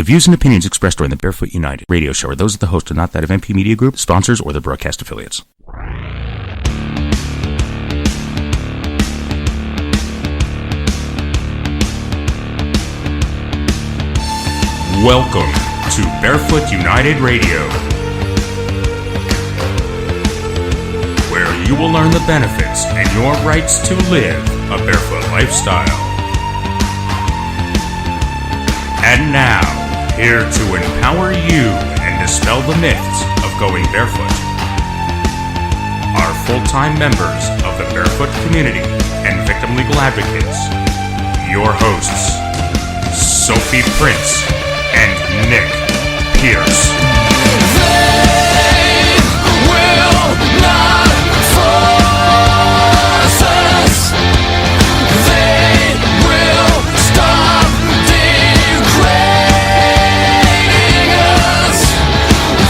The views and opinions expressed during the Barefoot United radio show are those of the host and not that of MP Media Group, sponsors, or their broadcast affiliates. Welcome to Barefoot United Radio, where you will learn the benefits and your rights to live a barefoot lifestyle. And now, here to empower you and dispel the myths of going barefoot, are full-time members of the barefoot community and victim legal advocates, your hosts, Sophie Prince and Nick Pierce. They will not force us. They will stop degrading us.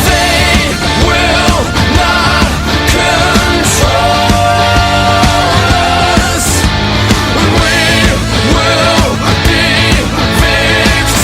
They will not control us. We will be victorious.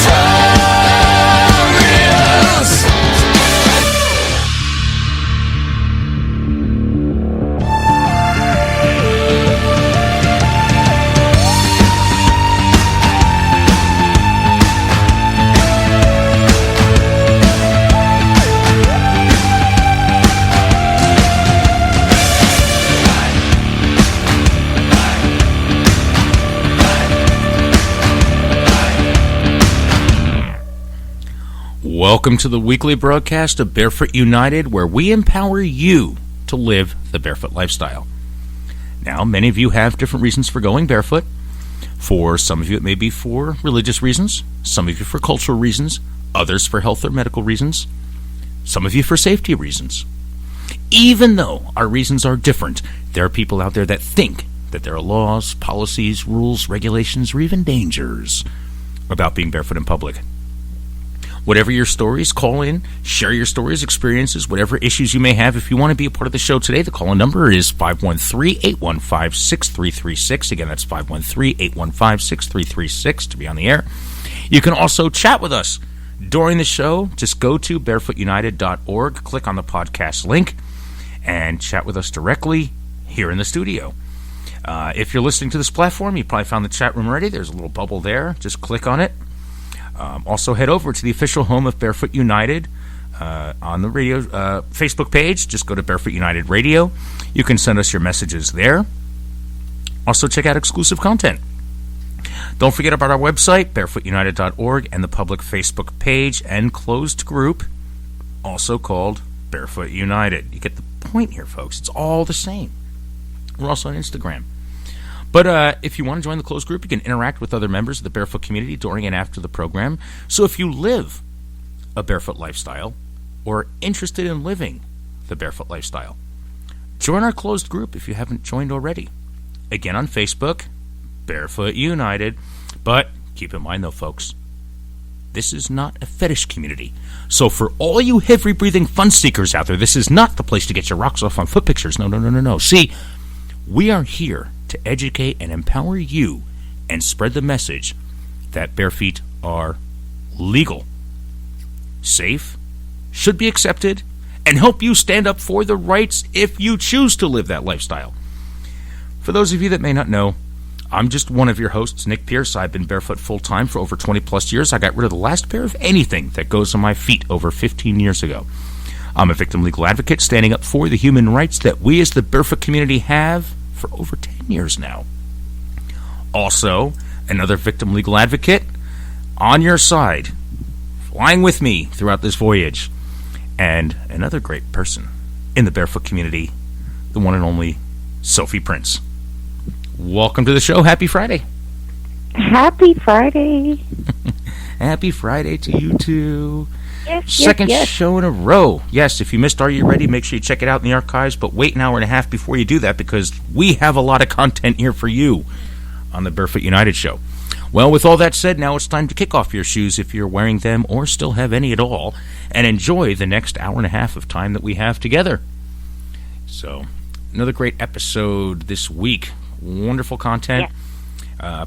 Welcome to the weekly broadcast of Barefoot United, where we empower you to live the barefoot lifestyle. Now, many of you have different reasons for going barefoot. For some of you, it may be for religious reasons, some of you for cultural reasons, others for health or medical reasons, some of you for safety reasons. Even though our reasons are different, there are people out there that think that there are laws, policies, rules, regulations, or even dangers about being barefoot in public. Whatever your stories, call in, share your stories, experiences, whatever issues you may have. If you want to be a part of the show today, the call-in number is 513-815-6336. Again, that's 513-815-6336 to be on the air. You can also chat with us during the show. Just go to barefootunited.org, click on the podcast link, and chat with us directly here in the studio. If you're listening to this platform, you probably found the chat room already. There's a little bubble there. Just click on it. Also, head over to the official home of Barefoot United on the radio Facebook page. Just go to Barefoot United Radio. You can send us your messages there. Also, check out exclusive content. Don't forget about our website, barefootunited.org, and the public Facebook page and closed group, also called Barefoot United. You get the point here, folks. It's all the same. We're also on Instagram. But if you want to join the closed group, you can interact with other members of the barefoot community during and after the program. So if you live a barefoot lifestyle or are interested in living the barefoot lifestyle, join our closed group if you haven't joined already. Again, on Facebook, Barefoot United. But keep in mind, though, folks, this is not a fetish community. So for all you heavy-breathing fun seekers out there, this is not the place to get your rocks off on foot pictures. No. See, we are here to educate and empower you and spread the message that bare feet are legal, safe, should be accepted, and help you stand up for the rights if you choose to live that lifestyle. For those of you that may not know, I'm just one of your hosts, Nick Pierce. I've been barefoot full-time for over 20 plus years. I got rid of the last pair of anything that goes on my feet over 15 years ago. I'm a victim legal advocate standing up for the human rights that we as the barefoot community have for over 10 years now. Also, another victim legal advocate on your side, flying with me throughout this voyage, and another great person in the barefoot community, the one and only Sophie Prince. Welcome to the show. Happy Friday. Happy Friday. Happy Friday to you too. Yes, Second yes. show in a row. Yes, if you missed Are You Ready, make sure you check it out in the archives, but wait an hour and a half before you do that because we have a lot of content here for you on the Barefoot United show. Well, with all that said, now it's time to kick off your shoes if you're wearing them or still have any at all, and enjoy the next hour and a half of time that we have together. So, another great episode this week. Wonderful content.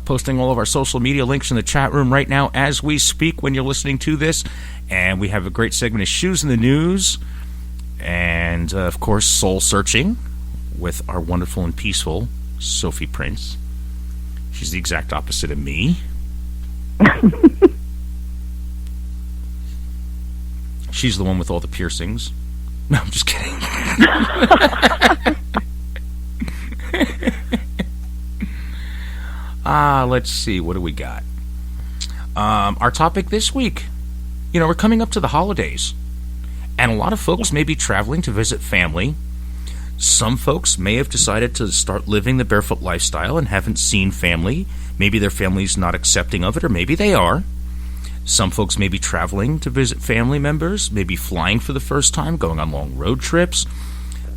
Posting all of our social media links in the chat room right now as we speak when you're listening to this. And we have a great segment of Shoes in the News. And, of course, Soul Searching with our wonderful and peaceful Sophie Prince. She's the exact opposite of me. She's the one with all the piercings. No, I'm just kidding. Let's see. What do we got? Our topic this week. We're coming up to the holidays. And a lot of folks may be traveling to visit family. Some folks may have decided to start living the barefoot lifestyle and haven't seen family. Maybe their family's not accepting of it, or maybe they are. Some folks may be traveling to visit family members, maybe flying for the first time, going on long road trips,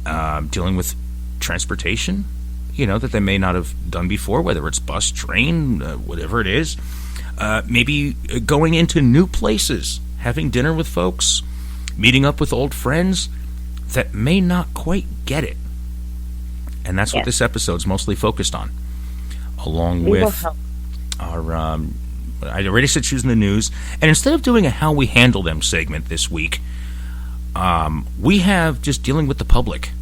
dealing with transportation, that they may not have done before, whether it's bus, train, whatever it is. Maybe going into new places, having dinner with folks, meeting up with old friends that may not quite get it. And that's what this episode's mostly focused on, along with our... I already said Shoes in the News. And instead of doing a How We Handle Them segment this week, we have just dealing with the public.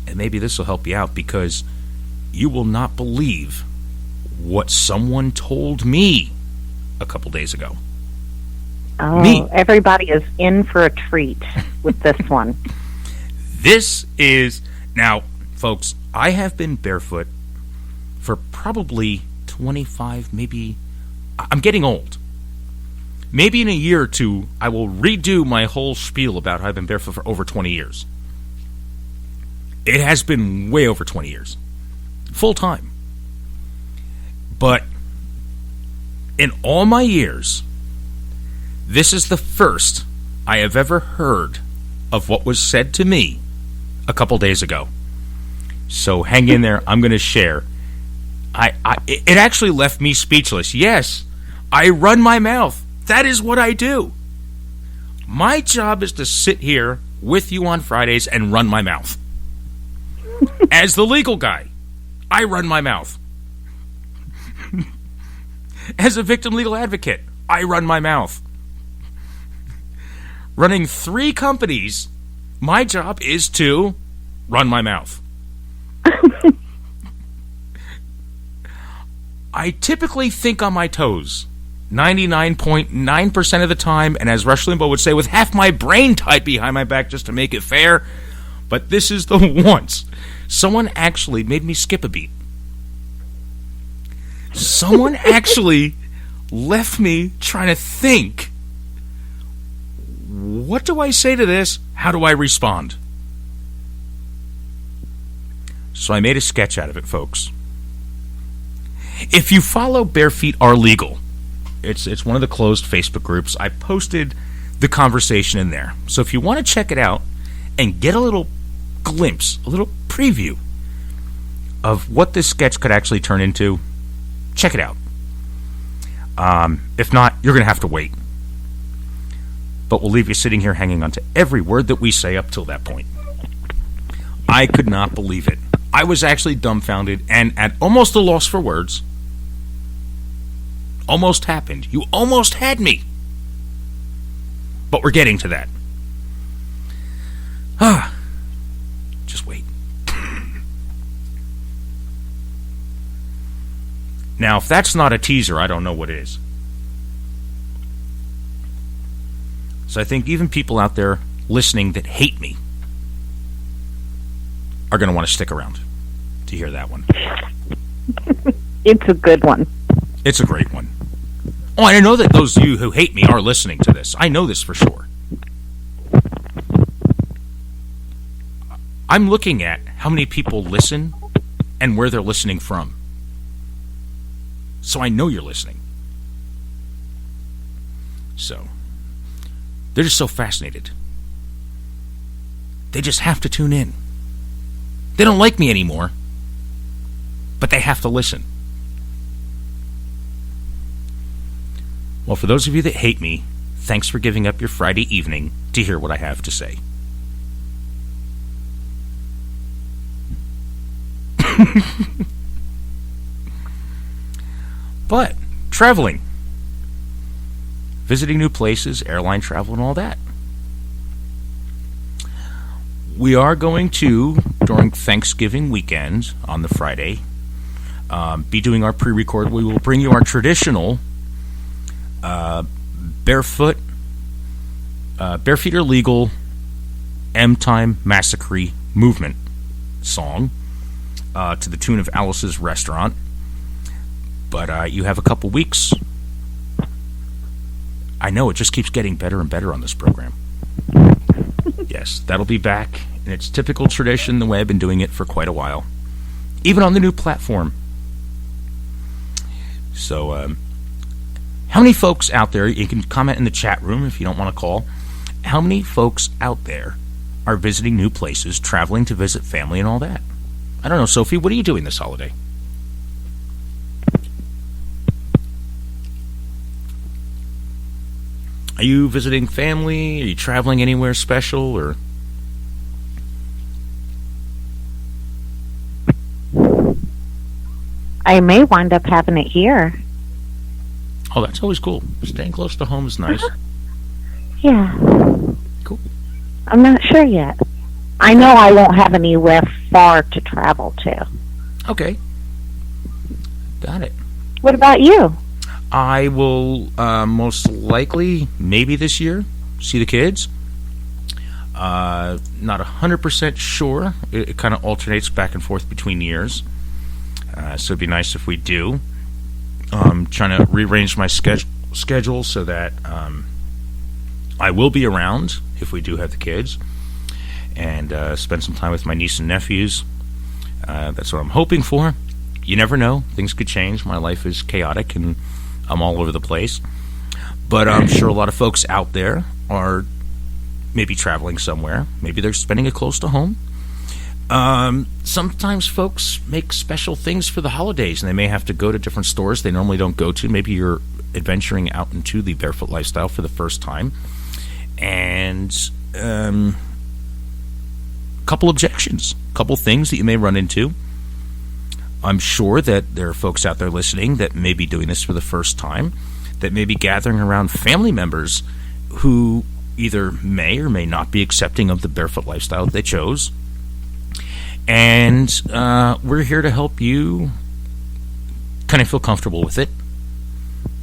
And maybe this will help you out, because you will not believe what someone told me a couple days ago. Oh, me. Everybody is in for a treat with this one. This is... Now, folks, I have been barefoot for probably 25, maybe... I'm getting old. Maybe in a year or two, I will redo my whole spiel about how I've been barefoot for over 20 years. It has been way over 20 years. Full time. But in all my years, this is the first I have ever heard of what was said to me a couple days ago. So hang in there. I'm going to share. It actually left me speechless. Yes, I run my mouth. That is what I do. My job is to sit here with you on Fridays and run my mouth. As the legal guy, I run my mouth. As a victim legal advocate, I run my mouth. Running 3 companies, my job is to run my mouth. I typically think on my toes 99.9% of the time, and as Rush Limbaugh would say, with half my brain tied behind my back just to make it fair. But this is the once someone actually made me skip a beat. Someone actually left me trying to think, what do I say to this? How do I respond? So I made a sketch out of it, folks. If you follow Bare Feet Are Legal, it's one of the closed Facebook groups. I posted the conversation in there. So if you want to check it out and get a little glimpse, a little preview of what this sketch could actually turn into, check it out. If not, you're going to have to wait. But we'll leave you sitting here hanging on to every word that we say up till that point. I could not believe it. I was actually dumbfounded and at almost a loss for words. Almost happened. You almost had me. But we're getting to that. Just wait. Now, if that's not a teaser, I don't know what is. So I think even people out there listening that hate me are going to want to stick around to hear that one. It's a good one. It's a great one. Oh, and I know that those of you who hate me are listening to this. I know this for sure. I'm looking at how many people listen and where they're listening from. So I know you're listening. So, they're just so fascinated. They just have to tune in. They don't like me anymore, but they have to listen. Well, for those of you that hate me, thanks for giving up your Friday evening to hear what I have to say. But traveling, visiting new places, airline travel, and all that. We are going to, during Thanksgiving weekend on the Friday, be doing our pre-record. We will bring you our traditional Barefoot, Barefeet Are Legal, M-Time Massacre movement song to the tune of Alice's Restaurant. But you have a couple weeks. I know, it just keeps getting better and better on this program. Yes, that'll be back in its typical tradition, the way I've been doing it for quite a while. Even on the new platform. So, how many folks out there, you can comment in the chat room if you don't want to call, how many folks out there are visiting new places, traveling to visit family and all that? I don't know, Sophie, what are you doing this holiday? Are you visiting family? Are you traveling anywhere special? Or I may wind up having it here. oh, that's always cool. Staying close to home is nice. Yeah. Cool. I'm not sure yet. I know I won't have anywhere far to travel to. Okay. Got it. What about you? I will most likely, maybe this year, see the kids. Not 100% sure. It kind of alternates back and forth between years. So it'd be nice if we do. Trying to rearrange my schedule so that I will be around if we do have the kids. And spend some time with my niece and nephews. That's what I'm hoping for. You never know. Things could change. My life is chaotic and I'm all over the place. But I'm sure a lot of folks out there are maybe traveling somewhere. Maybe they're spending it close to home. Sometimes folks make special things for the holidays, and they may have to go to different stores they normally don't go to. Maybe you're adventuring out into the barefoot lifestyle for the first time. And a couple objections, a couple things that you may run into. I'm sure that there are folks out there listening that may be doing this for the first time, that may be gathering around family members who either may or may not be accepting of the barefoot lifestyle that they chose. And we're here to help you kind of feel comfortable with it.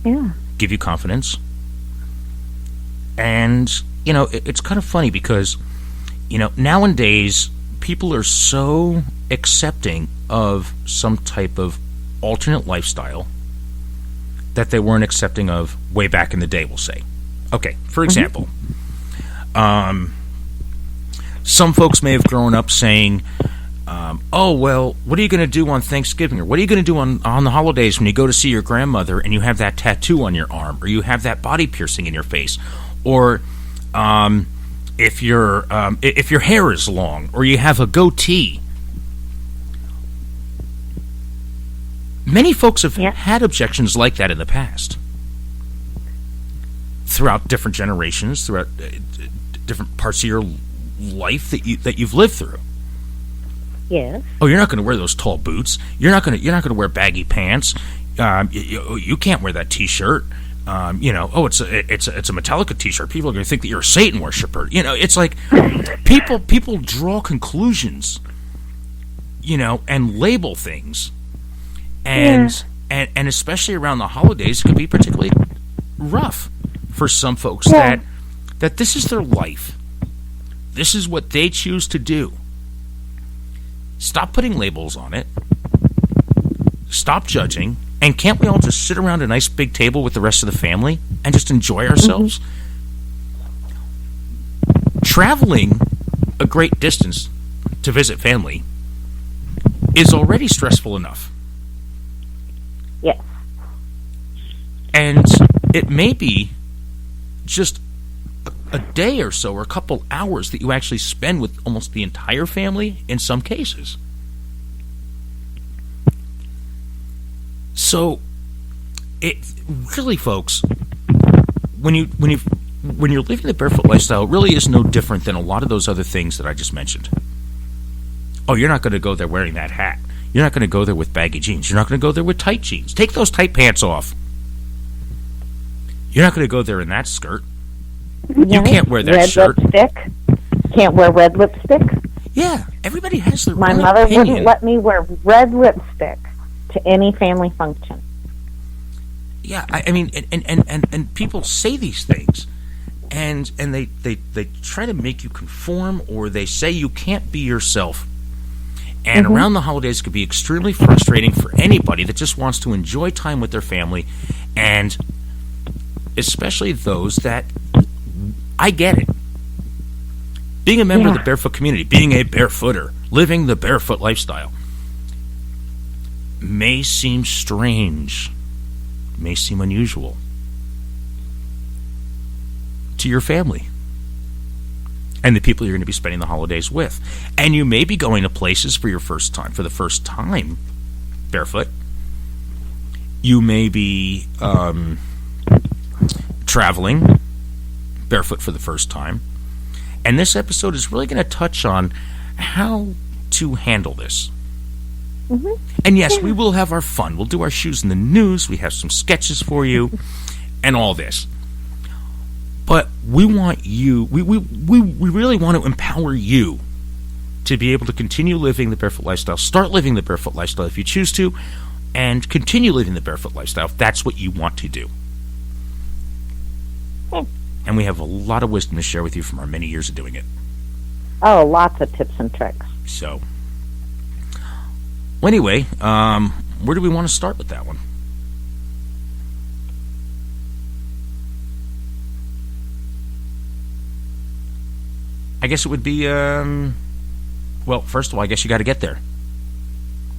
Yeah. Give you confidence. And, you know, it's kind of funny because, you know, nowadays people are so accepting of some type of alternate lifestyle that they weren't accepting of way back in the day, we'll say. Okay, for example, some folks may have grown up saying, oh, well, what are you going to do on Thanksgiving? Or what are you going to do on the holidays when you go to see your grandmother and you have that tattoo on your arm? Or you have that body piercing in your face? Or if your hair is long, or you have a goatee. Many folks have had objections like that in the past, throughout different generations, throughout different parts of your life that you've lived through. Yes. Oh, you're not going to wear those tall boots. You're not going to wear baggy pants. You can't wear that T-shirt. You know, oh, it's a Metallica T-shirt. People are going to think that you're a Satan worshiper. You know, it's like people draw conclusions, you know, and label things, and especially around the holidays, it can be particularly rough for some folks that this is their life. This is what they choose to do. Stop putting labels on it. Stop judging. And can't we all just sit around a nice big table with the rest of the family and just enjoy ourselves? Traveling a great distance to visit family is already stressful enough. Yes. And it may be just a day or so or a couple hours that you actually spend with almost the entire family in some cases. So, it really, folks, when you're living the barefoot lifestyle, it really is no different than a lot of those other things that I just mentioned. Oh, you're not going to go there wearing that hat. You're not going to go there with baggy jeans. You're not going to go there with tight jeans. Take those tight pants off. You're not going to go there in that skirt. You can't wear that red shirt. Lipstick. Can't wear red lipstick. Yeah, everybody has their My own mother opinion. wouldn't let me wear red lipstick to any family function. Yeah, I mean, and people say these things, and they try to make you conform, or they say you can't be yourself. And around the holidays, it could be extremely frustrating for anybody that just wants to enjoy time with their family, and especially those that, I get it. Being a member of the barefoot community, being a barefooter, living the barefoot lifestyle, may seem strange, may seem unusual to your family and the people you're going to be spending the holidays with. And you may be going to places for the first time barefoot. You may be traveling barefoot for the first time. And this episode is really going to touch on how to handle this. And yes, we will have our fun. We'll do our shoes in the news. We have some sketches for you and all this. But we want you, we really want to empower you to be able to continue living the barefoot lifestyle. Start living the barefoot lifestyle if you choose to, and continue living the barefoot lifestyle if that's what you want to do. And we have a lot of wisdom to share with you from our many years of doing it. Oh, lots of tips and tricks. So, well, anyway, where do we want to start with that one? I guess it would be, well, first of all, I guess you got to get there.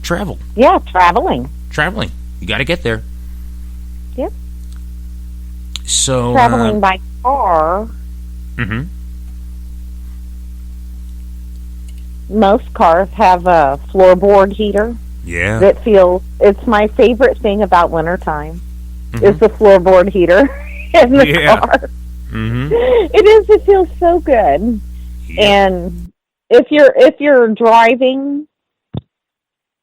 Travel. Yeah, traveling. Traveling. You got to get there. Yep. So Traveling by car. Most cars have a floorboard heater. Yeah. That feels, it's my favorite thing about wintertime is the floorboard heater in the car. It is, it feels so good. Yeah. And if you're driving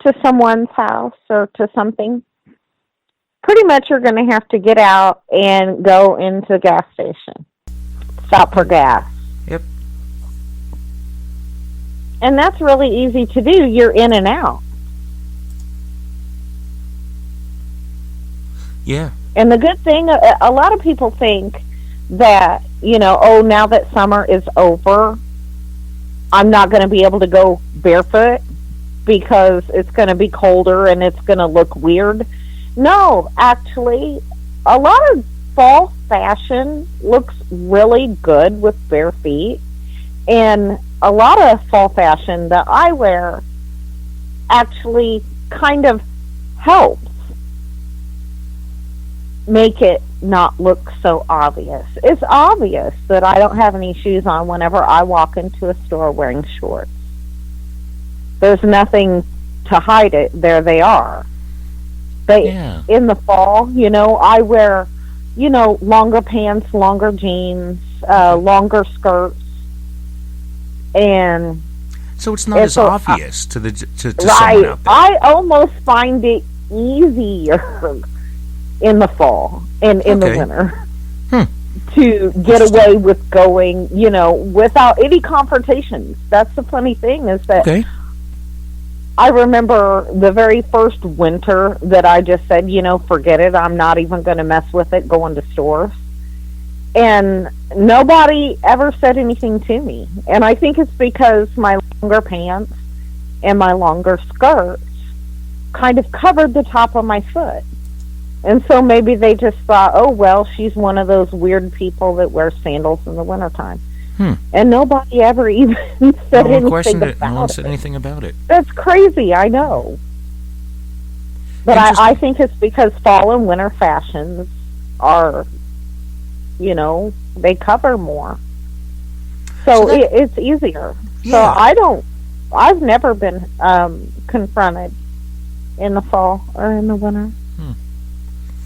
to someone's house or to something, pretty much you're going to have to get out and go into a gas station. Stop for gas. Yep. And that's really easy to do. You're in and out. Yeah. And the good thing, a lot of people think that, you know, oh, now that summer is over, I'm not going to be able to go barefoot because it's going to be colder and it's going to look weird. No, actually, a lot of fall fashion looks really good with bare feet. And a lot of fall fashion that I wear actually kind of helps make it not look so obvious. It's obvious that I don't have any shoes on whenever I walk into a store wearing shorts. There's nothing to hide it. There they are. But in the fall, you know, I wear, you know, longer pants, longer jeans, longer skirts, and so it's not as obvious to right. someone out there. I almost find it easier in the fall and in the winter to get away with going, you know, without any confrontations. That's the funny thing is that I remember the very first winter that I just said, you know, forget it. I'm not even going to mess with it going to stores. And nobody ever said anything to me. And I think it's because my longer pants and my longer skirts kind of covered the top of my foot. And so maybe they just thought, oh, well, she's one of those weird people that wear sandals in the wintertime. And nobody ever even said anything about it. No one said anything about it. That's crazy, I know. But I think it's because fall and winter fashions are, you know, they cover more. So it's easier. Yeah. So I've never been confronted in the fall or in the winter.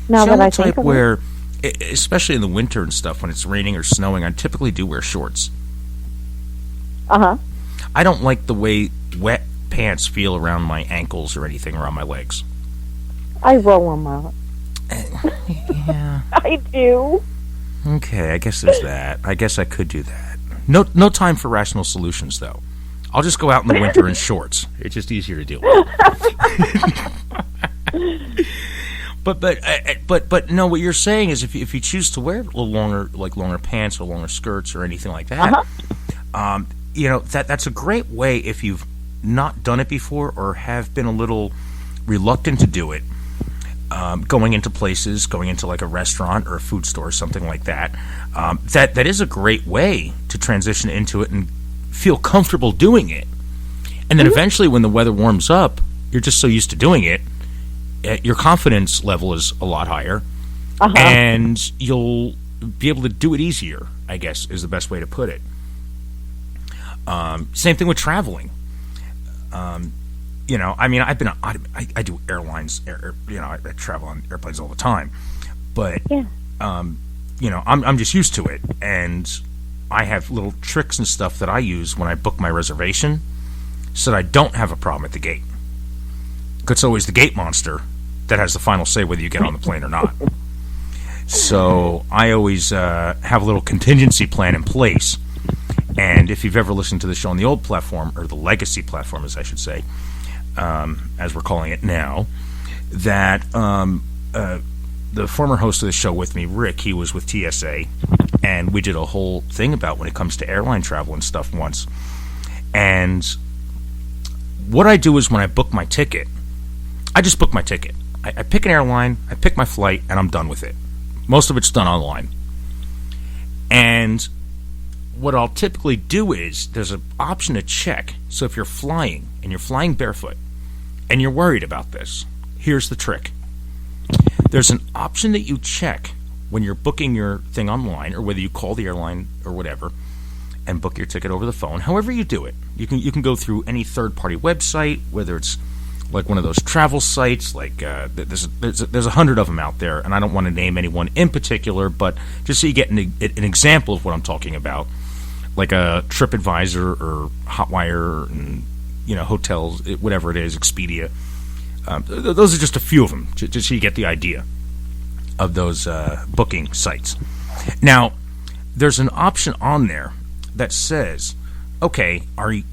Now that I think of where, especially in the winter and stuff, when it's raining or snowing, I typically do wear shorts. I don't like the way wet pants feel around my ankles or anything around my legs? I roll them up. Yeah. I do. Okay, I guess there's that. I guess I could do that. No time for rational solutions, though. I'll just go out in the winter in shorts. It's just easier to deal with. But no. What you're saying is, if you choose to wear a little longer pants or longer skirts or anything like that, that's a great way if you've not done it before or have been a little reluctant to do it. Going into places, going into like a restaurant or a food store or something like that, that is a great way to transition into it and feel comfortable doing it. And then eventually when the weather warms up, you're just so used to doing it, your confidence level is a lot higher, and you'll be able to do it easier, I guess, is the best way to put it. Same thing with traveling. I do airlines. I travel on airplanes all the time, but I'm just used to it, and I have little tricks and stuff that I use when I book my reservation, so that I don't have a problem at the gate. It's always the gate monster that has the final say whether you get on the plane or not. So I always have a little contingency plan in place. And if you've ever listened to the show on the old platform, or the legacy platform, as I should say, as we're calling it now, that the former host of the show with me, Rick, he was with TSA, and we did a whole thing about when it comes to airline travel and stuff once. And what I do is when I book my ticket, I just book my ticket. I pick an airline, I pick my flight, and I'm done with it. Most of it's done online. And what I'll typically do is there's an option to check. So if you're flying, and you're flying barefoot, and you're worried about this, here's the trick. There's an option that you check when you're booking your thing online, or whether you call the airline or whatever, and book your ticket over the phone. However you do it, you can go through any third-party website, whether it's like one of those travel sites, like there's 100 of them out there, and I don't want to name anyone in particular, but just so you get an example of what I'm talking about, like a TripAdvisor or Hotwire, and hotels, whatever it is, Expedia. Those are just a few of them, just so you get the idea of those booking sites. Now, there's an option on there that says, okay, do you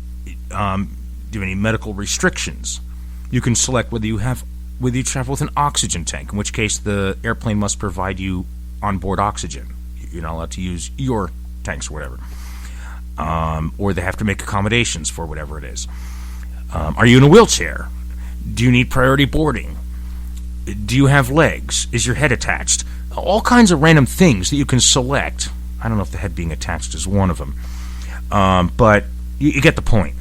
have any medical restrictions? You can select whether you travel with an oxygen tank, in which case the airplane must provide you onboard oxygen. You're not allowed to use your tanks or whatever. Or they have to make accommodations for whatever it is. Are you in a wheelchair? Do you need priority boarding? Do you have legs? Is your head attached? All kinds of random things that you can select. I don't know if the head being attached is one of them. But you get the point.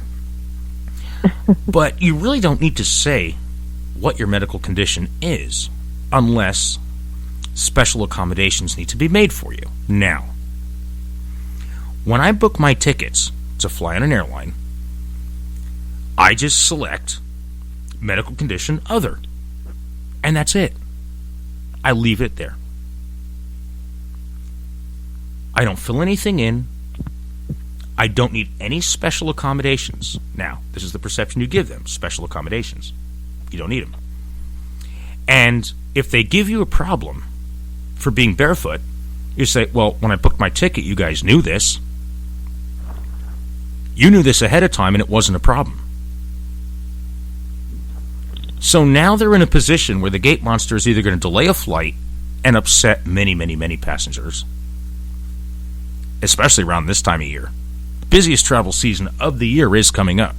But you really don't need to say what your medical condition is unless special accommodations need to be made for you. Now, when I book my tickets to fly on an airline, I just select medical condition other, and that's it. I leave it there. I don't fill anything in. I don't need any special accommodations. Now, this is the perception you give them, special accommodations. You don't need them. And if they give you a problem for being barefoot, you say, well, when I booked my ticket, you guys knew this. You knew this ahead of time, and it wasn't a problem. So now they're in a position where the gate monster is either going to delay a flight and upset many, many, many passengers, especially around this time of year. Busiest travel season of the year is coming up.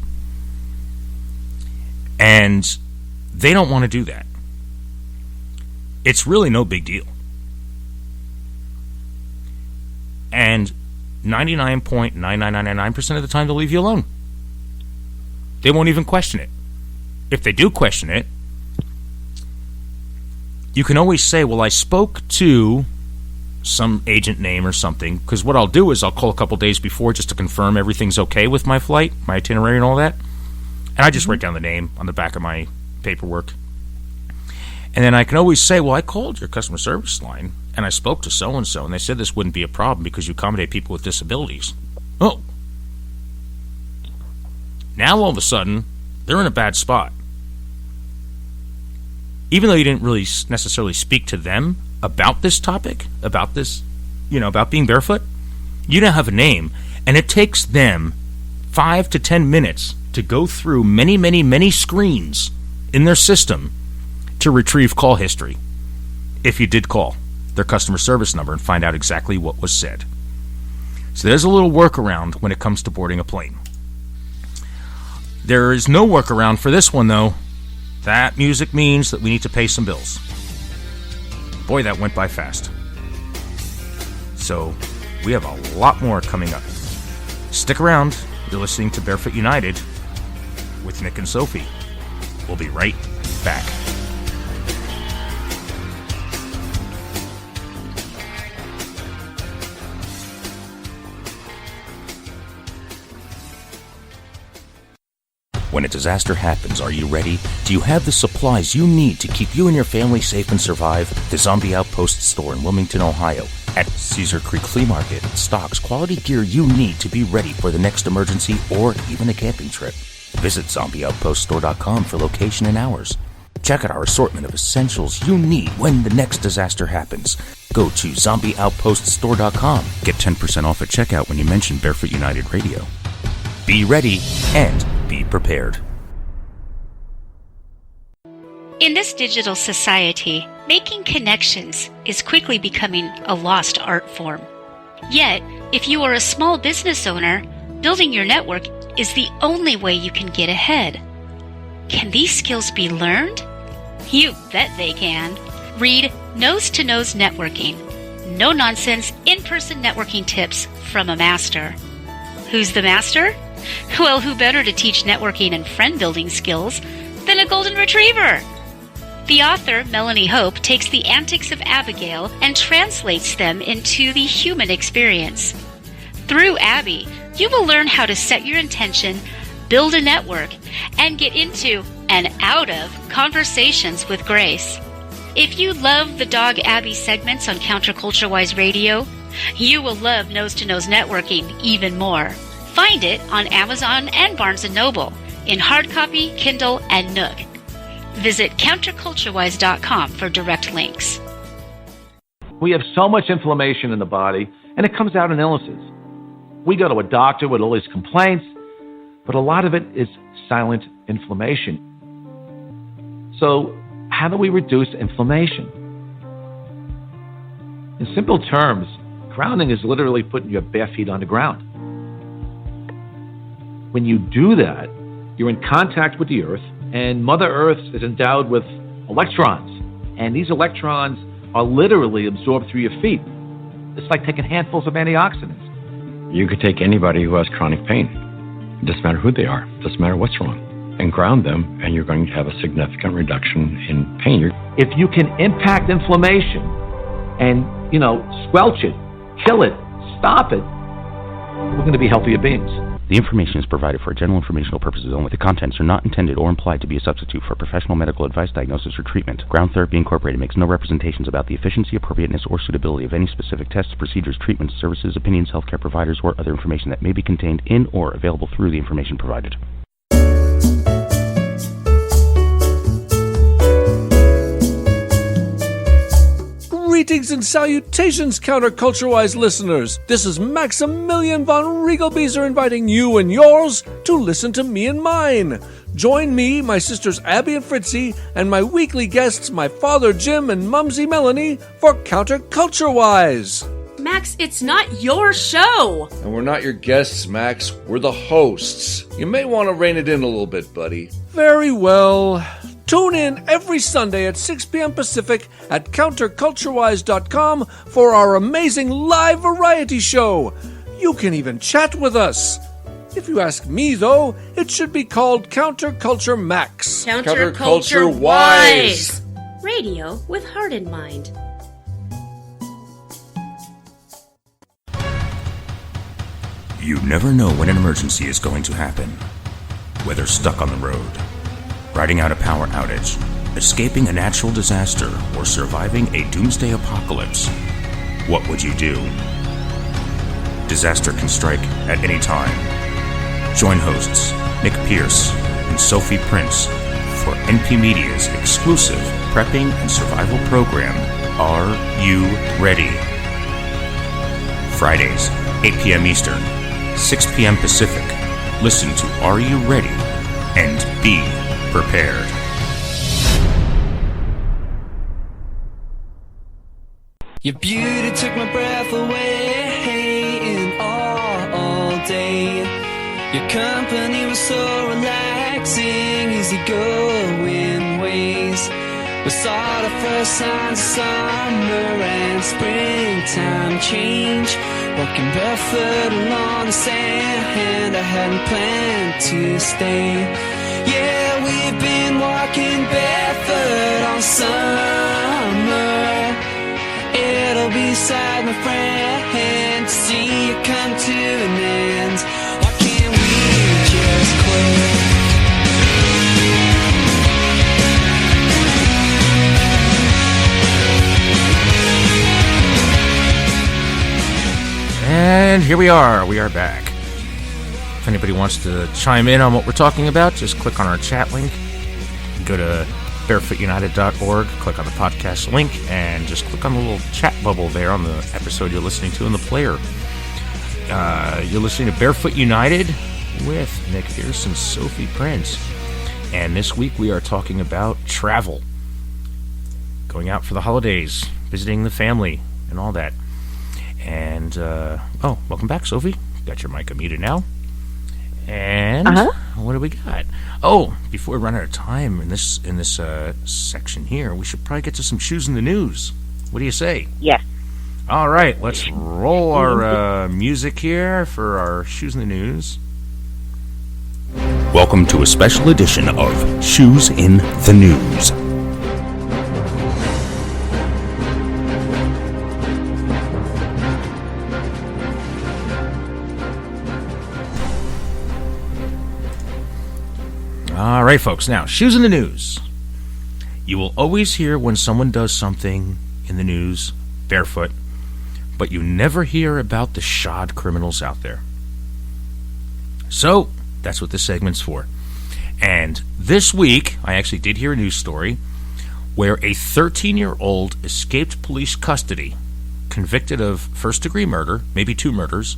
And they don't want to do that. It's really no big deal. And 99.99999% of the time they'll leave you alone. They won't even question it. If they do question it, you can always say, well, I spoke to some agent name or something, because what I'll do is I'll call a couple days before just to confirm everything's okay with my flight, my itinerary and all that, and I just write down the name on the back of my paperwork. And then I can always say, well, I called your customer service line and I spoke to so-and-so, and they said this wouldn't be a problem because you accommodate people with disabilities. Oh. Now all of a sudden, they're in a bad spot. Even though you didn't really necessarily speak to them about this topic, about this, about being barefoot, you now have a name, and it takes them 5 to 10 minutes to go through many, many, many screens in their system to retrieve call history. If you did call their customer service number and find out exactly what was said. So there's a little workaround when it comes to boarding a plane. There is no workaround for this one, though. That music means that we need to pay some bills. Boy, that went by fast. So we have a lot more coming up. Stick around. You're listening to Barefoot United with Nick and Sophie. We'll be right back. When a disaster happens, are you ready? Do you have the supplies you need to keep you and your family safe and survive? The Zombie Outpost store in Wilmington, Ohio, at Cedar Creek Flea Market stocks quality gear you need to be ready for the next emergency or even a camping trip. Visit zombieoutpoststore.com for location and hours. Check out our assortment of essentials you need when the next disaster happens. Go to zombieoutpoststore.com. Get 10% off at checkout when you mention Barefoot United Radio. Be ready and be prepared. In this digital society, making connections is quickly becoming a lost art form. Yet, if you are a small business owner, building your network is the only way you can get ahead. Can these skills be learned? You bet they can. Read Nose to Nose Networking. No nonsense, in-person networking tips from a master. Who's the master? Well, who better to teach networking and friend-building skills than a golden retriever? The author, Melanie Hope, takes the antics of Abigail and translates them into the human experience. Through Abby, you will learn how to set your intention, build a network, and get into and out of conversations with grace. If you love the Dog Abby segments on Counterculture-Wise Radio, you will love Nose to Nose Networking even more. Find it on Amazon and Barnes & Noble in hard copy, Kindle, and Nook. Visit counterculturewise.com for direct links. We have so much inflammation in the body, and it comes out in illnesses. We go to a doctor with all these complaints, but a lot of it is silent inflammation. So, how do we reduce inflammation? In simple terms, grounding is literally putting your bare feet on the ground. When you do that, you're in contact with the earth, and Mother Earth is endowed with electrons. And these electrons are literally absorbed through your feet. It's like taking handfuls of antioxidants. You could take anybody who has chronic pain. It doesn't matter who they are. It doesn't matter what's wrong. And ground them, and you're going to have a significant reduction in pain. If you can impact inflammation and, squelch it, kill it, stop it, we're going to be healthier beings. The information is provided for general informational purposes only. The contents are not intended or implied to be a substitute for professional medical advice, diagnosis, or treatment. Ground Therapy Incorporated makes no representations about the efficiency, appropriateness, or suitability of any specific tests, procedures, treatments, services, opinions, healthcare providers, or other information that may be contained in or available through the information provided. Greetings and salutations, Counterculture-Wise listeners. This is Maximilian von Riegelbieser inviting you and yours to listen to me and mine. Join me, my sisters Abby and Fritzy, and my weekly guests, my father Jim and Mumsy Melanie, for Counterculture-Wise. Max, it's not your show. And we're not your guests, Max. We're the hosts. You may want to rein it in a little bit, buddy. Very well. Tune in every Sunday at 6 p.m. Pacific at counterculturewise.com for our amazing live variety show. You can even chat with us. If you ask me, though, it should be called Counterculture Max. Counterculture Wise. Radio with heart in mind. You never know when an emergency is going to happen. Whether stuck on the road, riding out a power outage, escaping a natural disaster, or surviving a doomsday apocalypse, what would you do? Disaster can strike at any time. Join hosts Nick Pierce, and Sophie Prince for NP Media's exclusive prepping and survival program, Are You Ready? Fridays, 8 p.m. Eastern, 6 p.m. Pacific. Listen to Are You Ready? And be prepared. Your beauty took my breath away and all day. Your company was so relaxing, easygoing ways. We saw the first signs of summer and springtime change. Walking barefoot along the sand, I hadn't planned to stay. Yeah, we've been walking barefoot all summer. It'll be sad, my friend, to see you come to an end. Why can't we just quit? And here we are. We are back. If anybody wants to chime in on what we're talking about, just click on our chat link. Go to barefootunited.org, click on the podcast link, and just click on the little chat bubble there on the episode you're listening to in the player. You're listening to Barefoot United with Nick Pierce and Sophie Prince. And this week we are talking about travel. Going out for the holidays, visiting the family, and all that. And, welcome back, Sophie. Got your mic unmuted now. And what do we got? Oh, before we run out of time in this section here, we should probably get to some shoes in the news. What do you say? Yes. All right, let's roll our music here for our shoes in the news. Welcome to a special edition of Shoes in the News. All right, folks. Now, shoes in the news. You will always hear when someone does something in the news barefoot, but you never hear about the shod criminals out there. So, that's what this segment's for. And this week, I actually did hear a news story where a 13-year-old escaped police custody, convicted of first-degree murder, maybe 2 murders,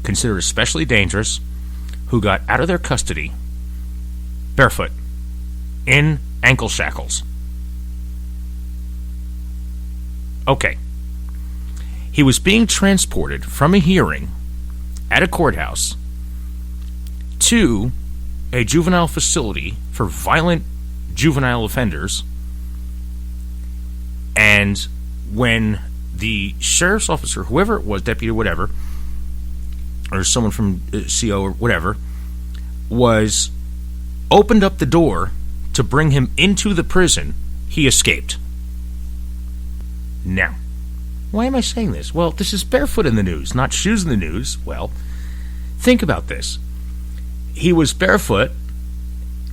considered especially dangerous, who got out of their custody barefoot, in ankle shackles. Okay. He was being transported from a hearing at a courthouse to a juvenile facility for violent juvenile offenders. And when the sheriff's officer, whoever it was, deputy or whatever, or someone from CO or whatever, was opened up the door to bring him into the prison, he escaped. Now, why am I saying this? Well, this is barefoot in the news, not shoes in the news. Well, think about this. He was barefoot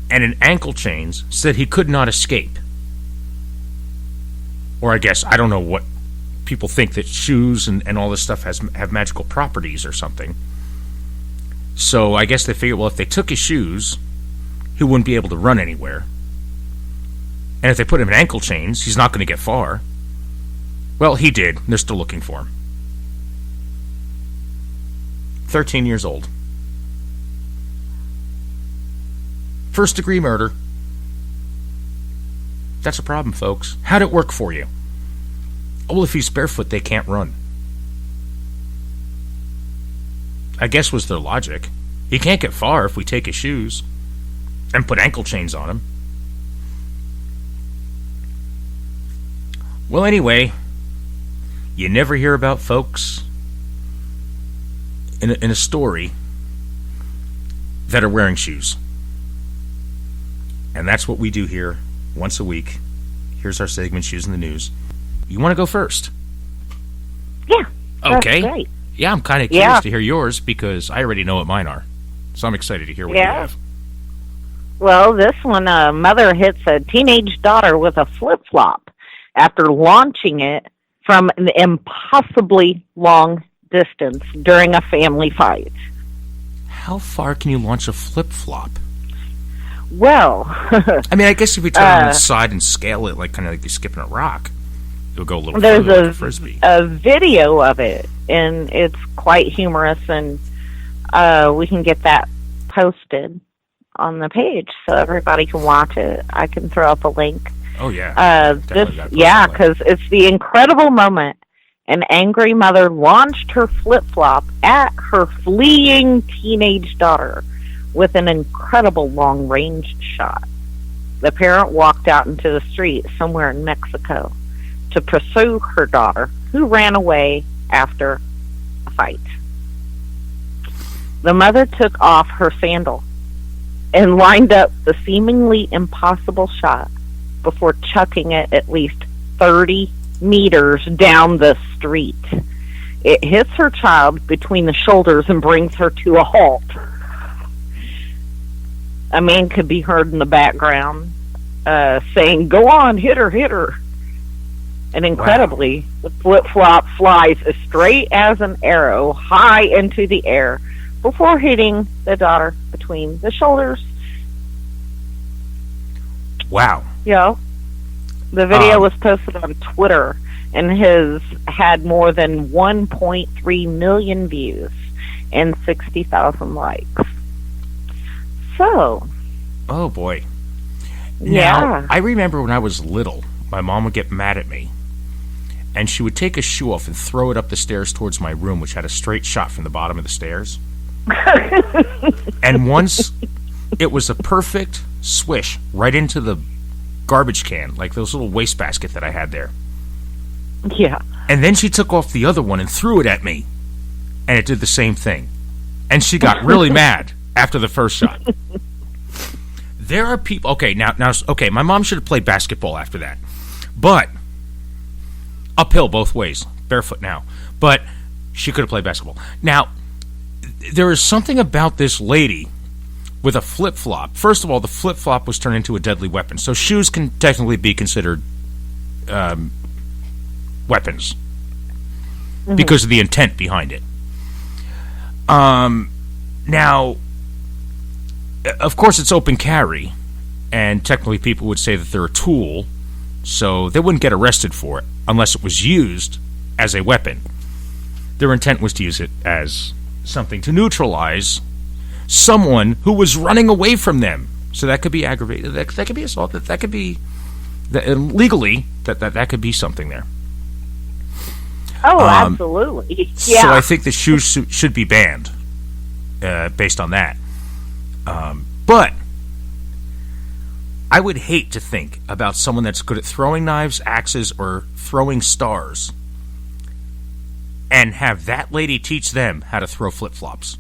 and in ankle chains, said he could not escape. Or I guess, I don't know what people think, that shoes and all this stuff have magical properties or something. So I guess they figured, well, if they took his shoes, he wouldn't be able to run anywhere. And if they put him in ankle chains, he's not going to get far. Well, he did. They're still looking for him. 13 years old. First-degree murder. That's a problem, folks. How'd it work for you? Oh, well, if he's barefoot, they can't run. I guess was their logic. He can't get far if we take his shoes and put ankle chains on him. Well, anyway, you never hear about folks in a story that are wearing shoes. And that's what we do here once a week. Here's our segment, Shoes in the News. You want to go first? Yeah. Okay. That's great. Yeah, I'm kind of curious to hear yours because I already know what mine are. So I'm excited to hear what you have. Well, this one, a mother hits a teenage daughter with a flip-flop after launching it from an impossibly long distance during a family fight. How far can you launch a flip-flop? Well, I mean, I guess if we turn it on its side and scale it, like kind of like you're skipping a rock, it'll go a little there's further like a frisbee. a video of it, and it's quite humorous, and we can get that posted on the page so everybody can watch it. I can throw up a link. Oh yeah, because it's the incredible moment an angry mother launched her flip-flop at her fleeing teenage daughter with an incredible long-range shot. The parent walked out into the street somewhere in Mexico to pursue her daughter, who ran away after a fight. The mother took off her sandal and lined up the seemingly impossible shot before chucking it at least 30 meters down the street. It hits her child between the shoulders and brings her to a halt. A man could be heard in the background saying, "Go on, hit her, hit her." And incredibly, the flip-flop flies as straight as an arrow high into the air before hitting the daughter between the shoulders. Wow. Yeah. The video was posted on Twitter and has had more than 1.3 million views and 60,000 likes. So. Oh, boy. Yeah. Now, I remember when I was little, my mom would get mad at me, and she would take a shoe off and throw it up the stairs towards my room, which had a straight shot from the bottom of the stairs. And once it was a perfect swish right into the garbage can, like those little wastebasket that I had there. Yeah. And then she took off the other one and threw it at me, and it did the same thing. And she got really mad after the first shot. There are people... Okay, now, my mom should have played basketball after that. But, uphill both ways. Barefoot now. But she could have played basketball. Now, there is something about this lady with a flip-flop. First of all, the flip-flop was turned into a deadly weapon. So shoes can technically be considered weapons because of the intent behind it. Now, of course, it's open carry, and technically people would say that they're a tool, so they wouldn't get arrested for it unless it was used as a weapon. Their intent was to use it as something to neutralize someone who was running away from them. So that could be aggravated. That could be assault. That could be legally. That could be something there. Oh, absolutely. Yeah. So I think the shoes should be banned based on that. But I would hate to think about someone that's good at throwing knives, axes, or throwing stars, and have that lady teach them how to throw flip-flops.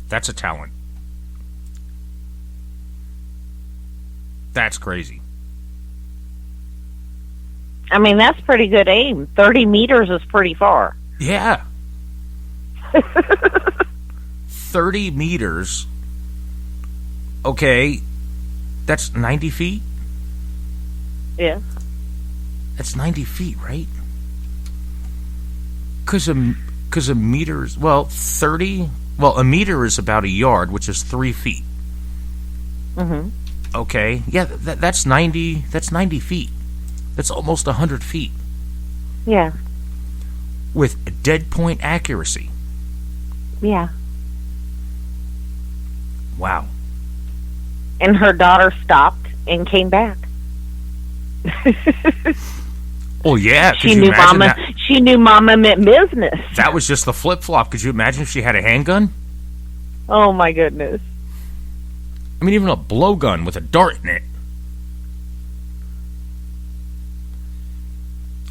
That's a talent. That's crazy. I mean, that's pretty good aim. 30 meters is pretty far. Yeah. 30 meters. Okay. That's 90 feet? Yeah. That's 90 feet, right? Because a meter is, 30... Well, a meter is about a yard, which is 3 feet. Mm-hmm. Okay. Yeah, that's 90 feet. That's almost 100 feet. Yeah. With dead point accuracy. Yeah. Wow. And her daughter stopped and came back. Oh yeah, she knew Mama. She knew Mama meant business. That was just the flip flop. Could you imagine if she had a handgun? Oh my goodness! I mean, even a blowgun with a dart in it.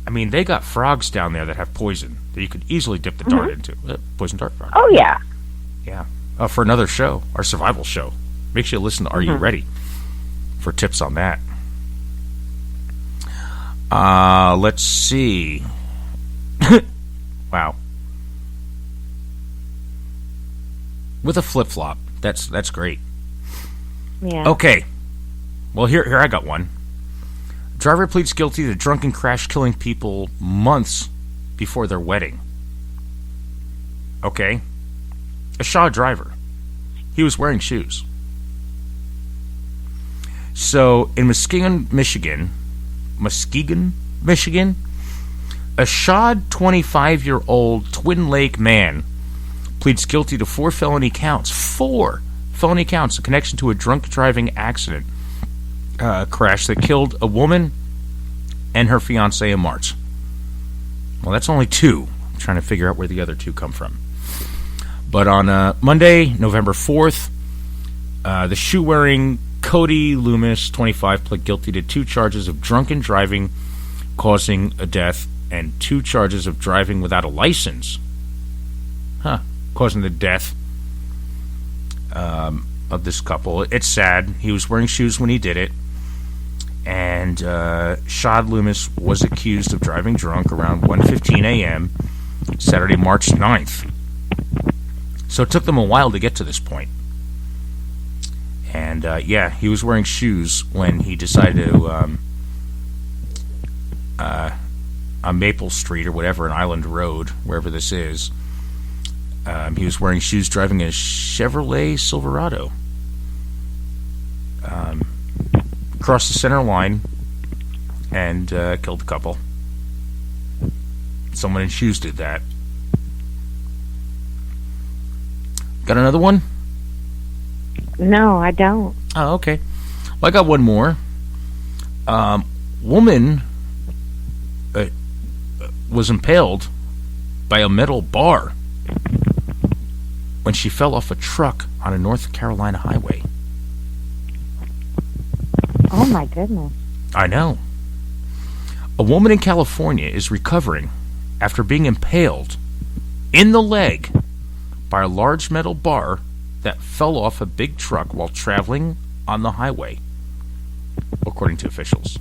I mean, they got frogs down there that have poison that you could easily dip the dart into. Poison dart frog. Oh yeah. Yeah. For another show, our survival show. Make sure you listen to Are You Ready for tips on that. Let's see. Wow. With a flip-flop. That's great. Yeah. Okay. Well, here I got one. Driver pleads guilty to drunken crash killing people months before their wedding. Okay? A Shaw driver. He was wearing shoes. So, in Muskegon, Michigan, a shod 25-year-old Twin Lake man pleads guilty to 4 felony counts. 4 felony counts in connection to a drunk driving accident crash that killed a woman and her fiancé in March. Well, that's only 2. I'm trying to figure out where the other 2 come from. But on Monday, November 4th, the shoe-wearing Cody Loomis, 25, pled guilty to 2 charges of drunken driving causing a death and 2 charges of driving without a license. Causing the death of this couple. It's sad. He was wearing shoes when he did it. And Shad Loomis was accused of driving drunk around 1:15 a.m. Saturday, March 9th. So it took them a while to get to this point. And, he was wearing shoes when he decided to, on Maple Street or whatever, an Island Road, wherever this is, he was wearing shoes driving a Chevrolet Silverado. Crossed the center line and killed the couple. Someone in shoes did that. Got another one? No, I don't. Oh, okay. Well, I got one more. Woman was impaled by a metal bar when she fell off a truck on a North Carolina highway. Oh, my goodness. I know. A woman in California is recovering after being impaled in the leg by a large metal bar that fell off a big truck while traveling on the highway, according to officials.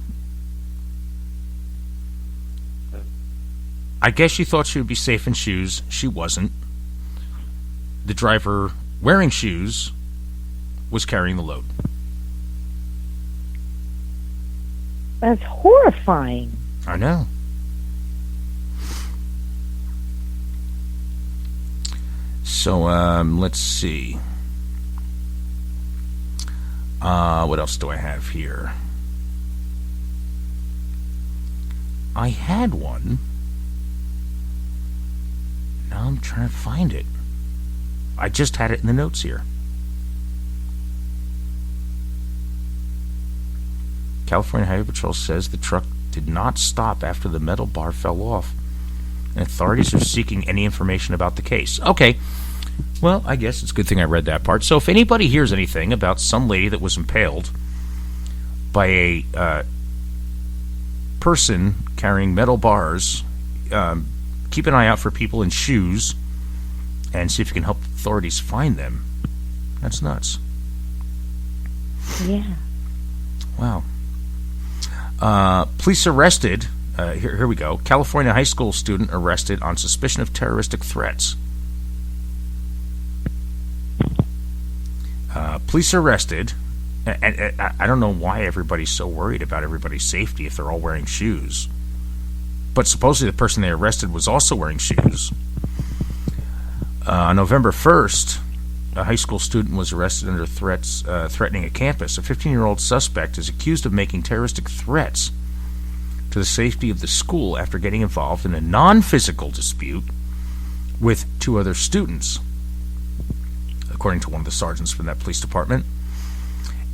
I guess she thought she would be safe in shoes. She wasn't. The driver wearing shoes was carrying the load. That's horrifying. I know. So, let's see. What else do I have here? I had one. Now I'm trying to find it. I just had it in the notes here. California Highway Patrol says the truck did not stop after the metal bar fell off, and authorities are seeking any information about the case. Okay. Well, I guess it's a good thing I read that part. So if anybody hears anything about some lady that was impaled by a person carrying metal bars, keep an eye out for people in shoes and see if you can help authorities find them. That's nuts. Yeah. Wow. Police arrested, here we go, California high school student arrested on suspicion of terroristic threats. Police arrested, and I don't know why everybody's so worried about everybody's safety if they're all wearing shoes. But supposedly the person they arrested was also wearing shoes. On November 1st, a high school student was arrested under threats threatening a campus. A 15-year-old suspect is accused of making terroristic threats to the safety of the school after getting involved in a non-physical dispute with 2 other students, according to one of the sergeants from that police department.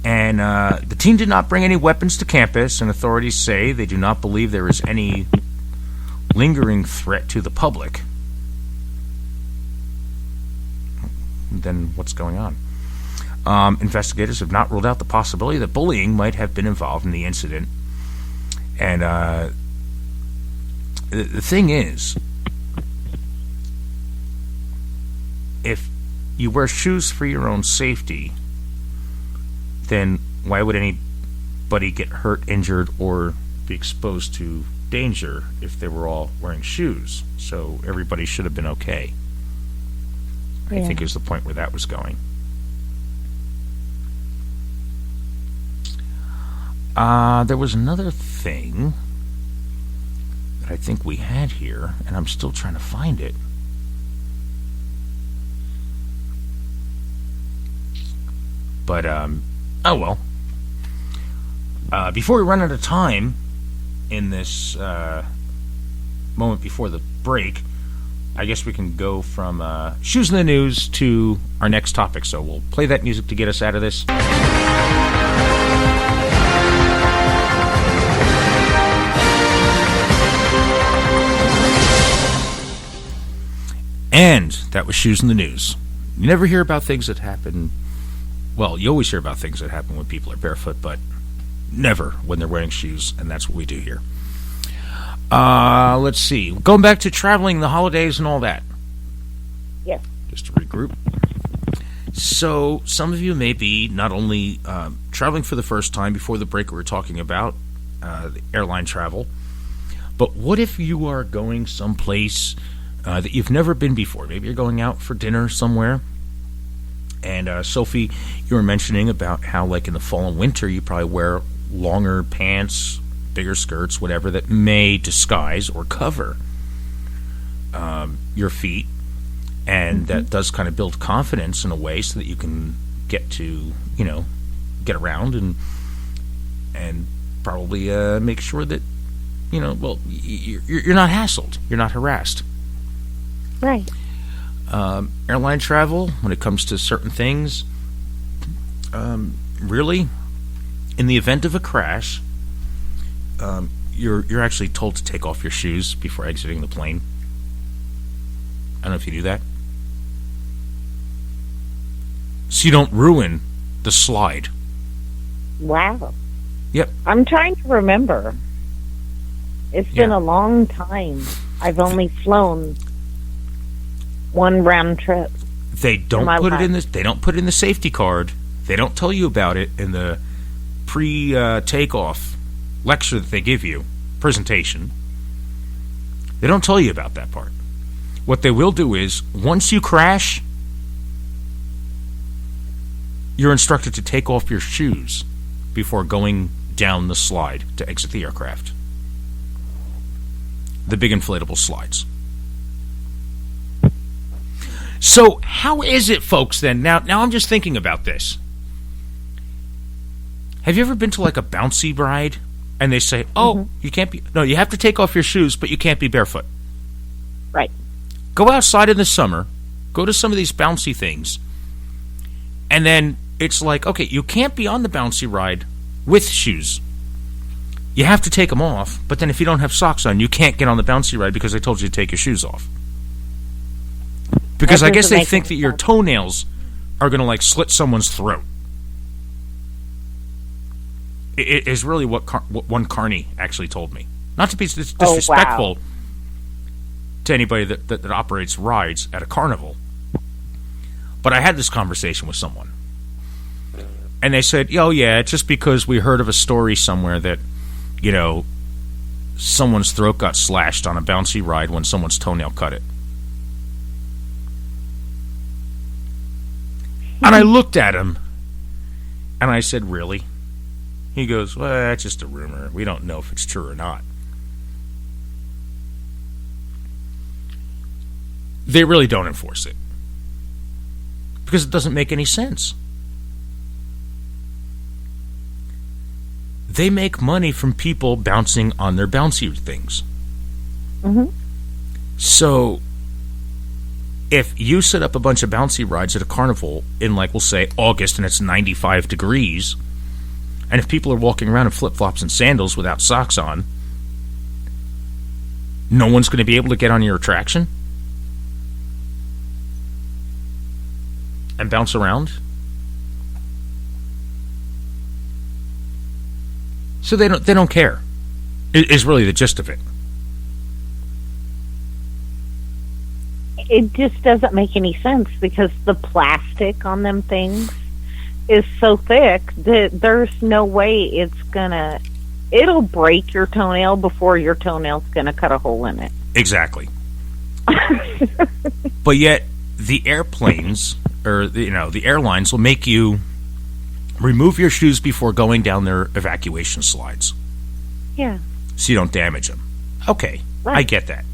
And the team did not bring any weapons to campus, and authorities say they do not believe there is any lingering threat to the public. Then what's going on? Investigators have not ruled out the possibility that bullying might have been involved in the incident. And the thing is, if you wear shoes for your own safety, then why would anybody get hurt, injured, or be exposed to danger if they were all wearing shoes? So everybody should have been okay. I think is the point where that was going. There was another thing that I think we had here, and I'm still trying to find it. But, oh well. Before we run out of time in this moment before the break, I guess we can go from shoes in the news to our next topic. So we'll play that music to get us out of this. And that was shoes in the news. You never hear about things that happen. Well, you always hear about things that happen when people are barefoot, but never when they're wearing shoes, and that's what we do here. Let's see. Going back to traveling, the holidays, and all that. Yes. Just to regroup. So, some of you may be not only traveling for the first time. Before the break, we were talking about the airline travel. But what if you are going someplace that you've never been before? Maybe you're going out for dinner somewhere. And Sophie, you were mentioning about how, like, in the fall and winter, you probably wear longer pants, bigger skirts, whatever, that may disguise or cover your feet. And that does kind of build confidence in a way so that you can get to, get around and probably make sure that, well, you're not hassled. You're not harassed. Right. Airline travel, when it comes to certain things, really, in the event of a crash, you're actually told to take off your shoes before exiting the plane. I don't know if you do that. So you don't ruin the slide. Wow. Yep. I'm trying to remember. It's been a long time. I've only flown one round trip. They don't put it in this. They don't put it in the safety card. They don't tell you about it in the pre-takeoff lecture that they give you, presentation. They don't tell you about that part. What they will do is, once you crash, you're instructed to take off your shoes before going down the slide to exit the aircraft. The big inflatable slides. So how is it, folks, then? Now I'm just thinking about this. Have you ever been to like a bouncy ride and they say, you can't be, no, you have to take off your shoes, but you can't be barefoot. Right. Go outside in the summer, go to some of these bouncy things, and then it's like, okay, you can't be on the bouncy ride with shoes. You have to take them off, but then if you don't have socks on, you can't get on the bouncy ride because they told you to take your shoes off. Because I guess they think that your toenails are going to, like, slit someone's throat. It is really what one carny actually told me. Not to be disrespectful to anybody that operates rides at a carnival. But I had this conversation with someone. And they said, oh, yeah, it's just because we heard of a story somewhere that, someone's throat got slashed on a bouncy ride when someone's toenail cut it. And I looked at him, and I said, really? He goes, well, that's just a rumor. We don't know if it's true or not. They really don't enforce it. Because it doesn't make any sense. They make money from people bouncing on their bouncy things. Mm-hmm. So, if you set up a bunch of bouncy rides at a carnival in, like, we'll say, August, and it's 95 degrees, and if people are walking around in flip-flops and sandals without socks on, no one's going to be able to get on your attraction and bounce around? So they don't care, is really the gist of it. It just doesn't make any sense because the plastic on them things is so thick that there's no way it'll break your toenail before your toenail's gonna cut a hole in it. Exactly. But yet the airplanes or the airlines will make you remove your shoes before going down their evacuation slides. Yeah. So you don't damage them. Okay, right. I get that.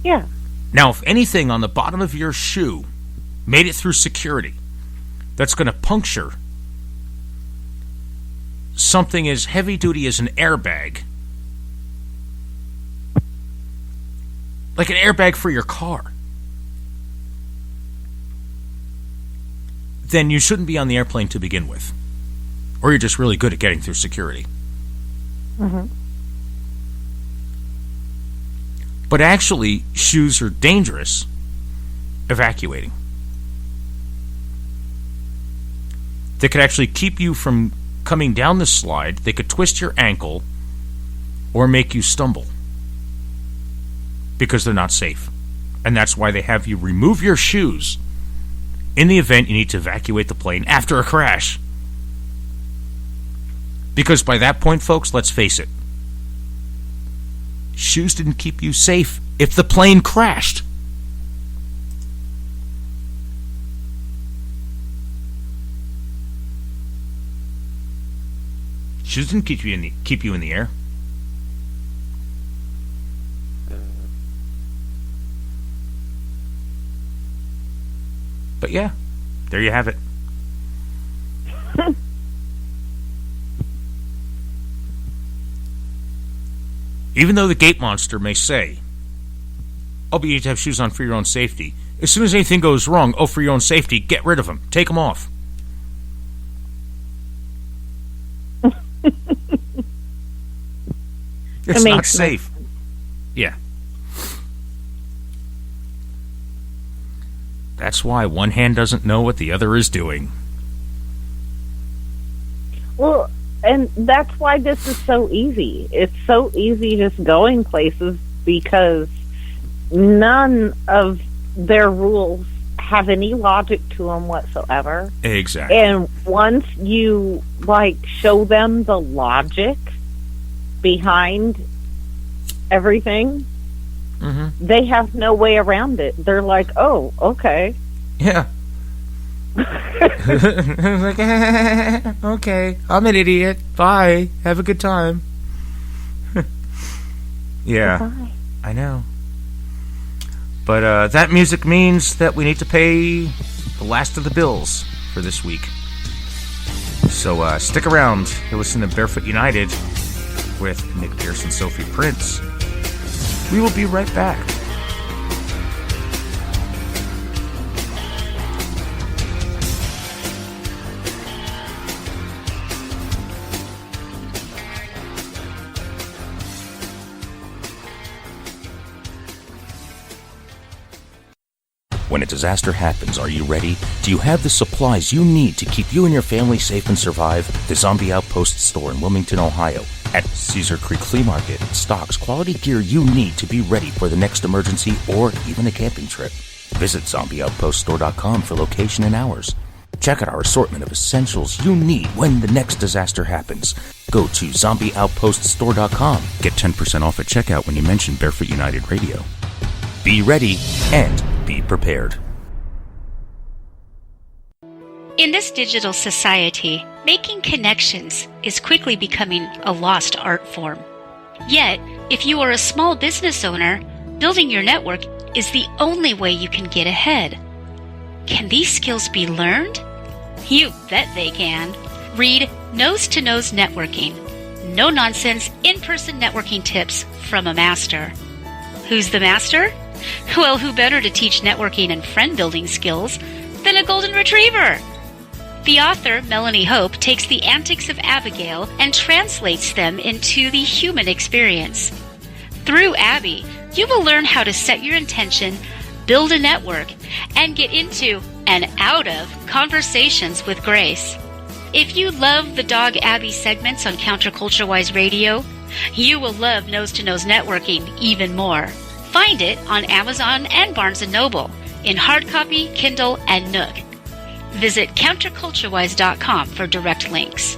Yeah. Now, if anything on the bottom of your shoe made it through security, that's going to puncture something as heavy duty as an airbag, like an airbag for your car, then you shouldn't be on the airplane to begin with. Or you're just really good at getting through security. Mm-hmm. But actually, shoes are dangerous evacuating. They could actually keep you from coming down the slide. They could twist your ankle or make you stumble because they're not safe. And that's why they have you remove your shoes in the event you need to evacuate the plane after a crash. Because by that point, folks, let's face it, shoes didn't keep you safe if the plane crashed. Shoes didn't keep you in the air. But yeah, there you have it. Even though the gate monster may say, oh, but you need to have shoes on for your own safety. As soon as anything goes wrong, oh, for your own safety, get rid of them. Take them off. It's not safe. Yeah. That's why one hand doesn't know what the other is doing. Well, and that's why this is so easy. It's so easy just going places because none of their rules have any logic to them whatsoever. Exactly. And once you, show them the logic behind everything, they have no way around it. They're like, oh, okay. Yeah. Like, okay, I'm an idiot. Bye. Have a good time. Yeah. Bye. I know. But that music means that we need to pay the last of the bills for this week. So stick around. You're listening to Barefoot United with Nick Pierce and Sophie Prince. We will be right back. When a disaster happens, are you ready? Do you have the supplies you need to keep you and your family safe and survive? The Zombie Outpost store in Wilmington, Ohio, at Cedar Creek Flea Market stocks quality gear you need to be ready for the next emergency or even a camping trip. Visit ZombieOutpostStore.com for location and hours. Check out our assortment of essentials you need when the next disaster happens. Go to ZombieOutpostStore.com. Get 10% off at checkout when you mention Barefoot United Radio. Be ready and be prepared. In this digital society, making connections is quickly becoming a lost art form. Yet, if you are a small business owner, building your network is the only way you can get ahead. Can these skills be learned? You bet they can. Read Nose to Nose Networking. No nonsense, in-person networking tips from a master. Who's the master? Well, who better to teach networking and friend-building skills than a golden retriever? The author, Melanie Hope, takes the antics of Abigail and translates them into the human experience. Through Abby, you will learn how to set your intention, build a network, and get into and out of conversations with grace. If you love the Dog Abby segments on Counterculture-Wise Radio, you will love Nose to Nose Networking even more. Find it on Amazon and Barnes & Noble in hard copy, Kindle, and Nook. Visit counterculturewise.com for direct links.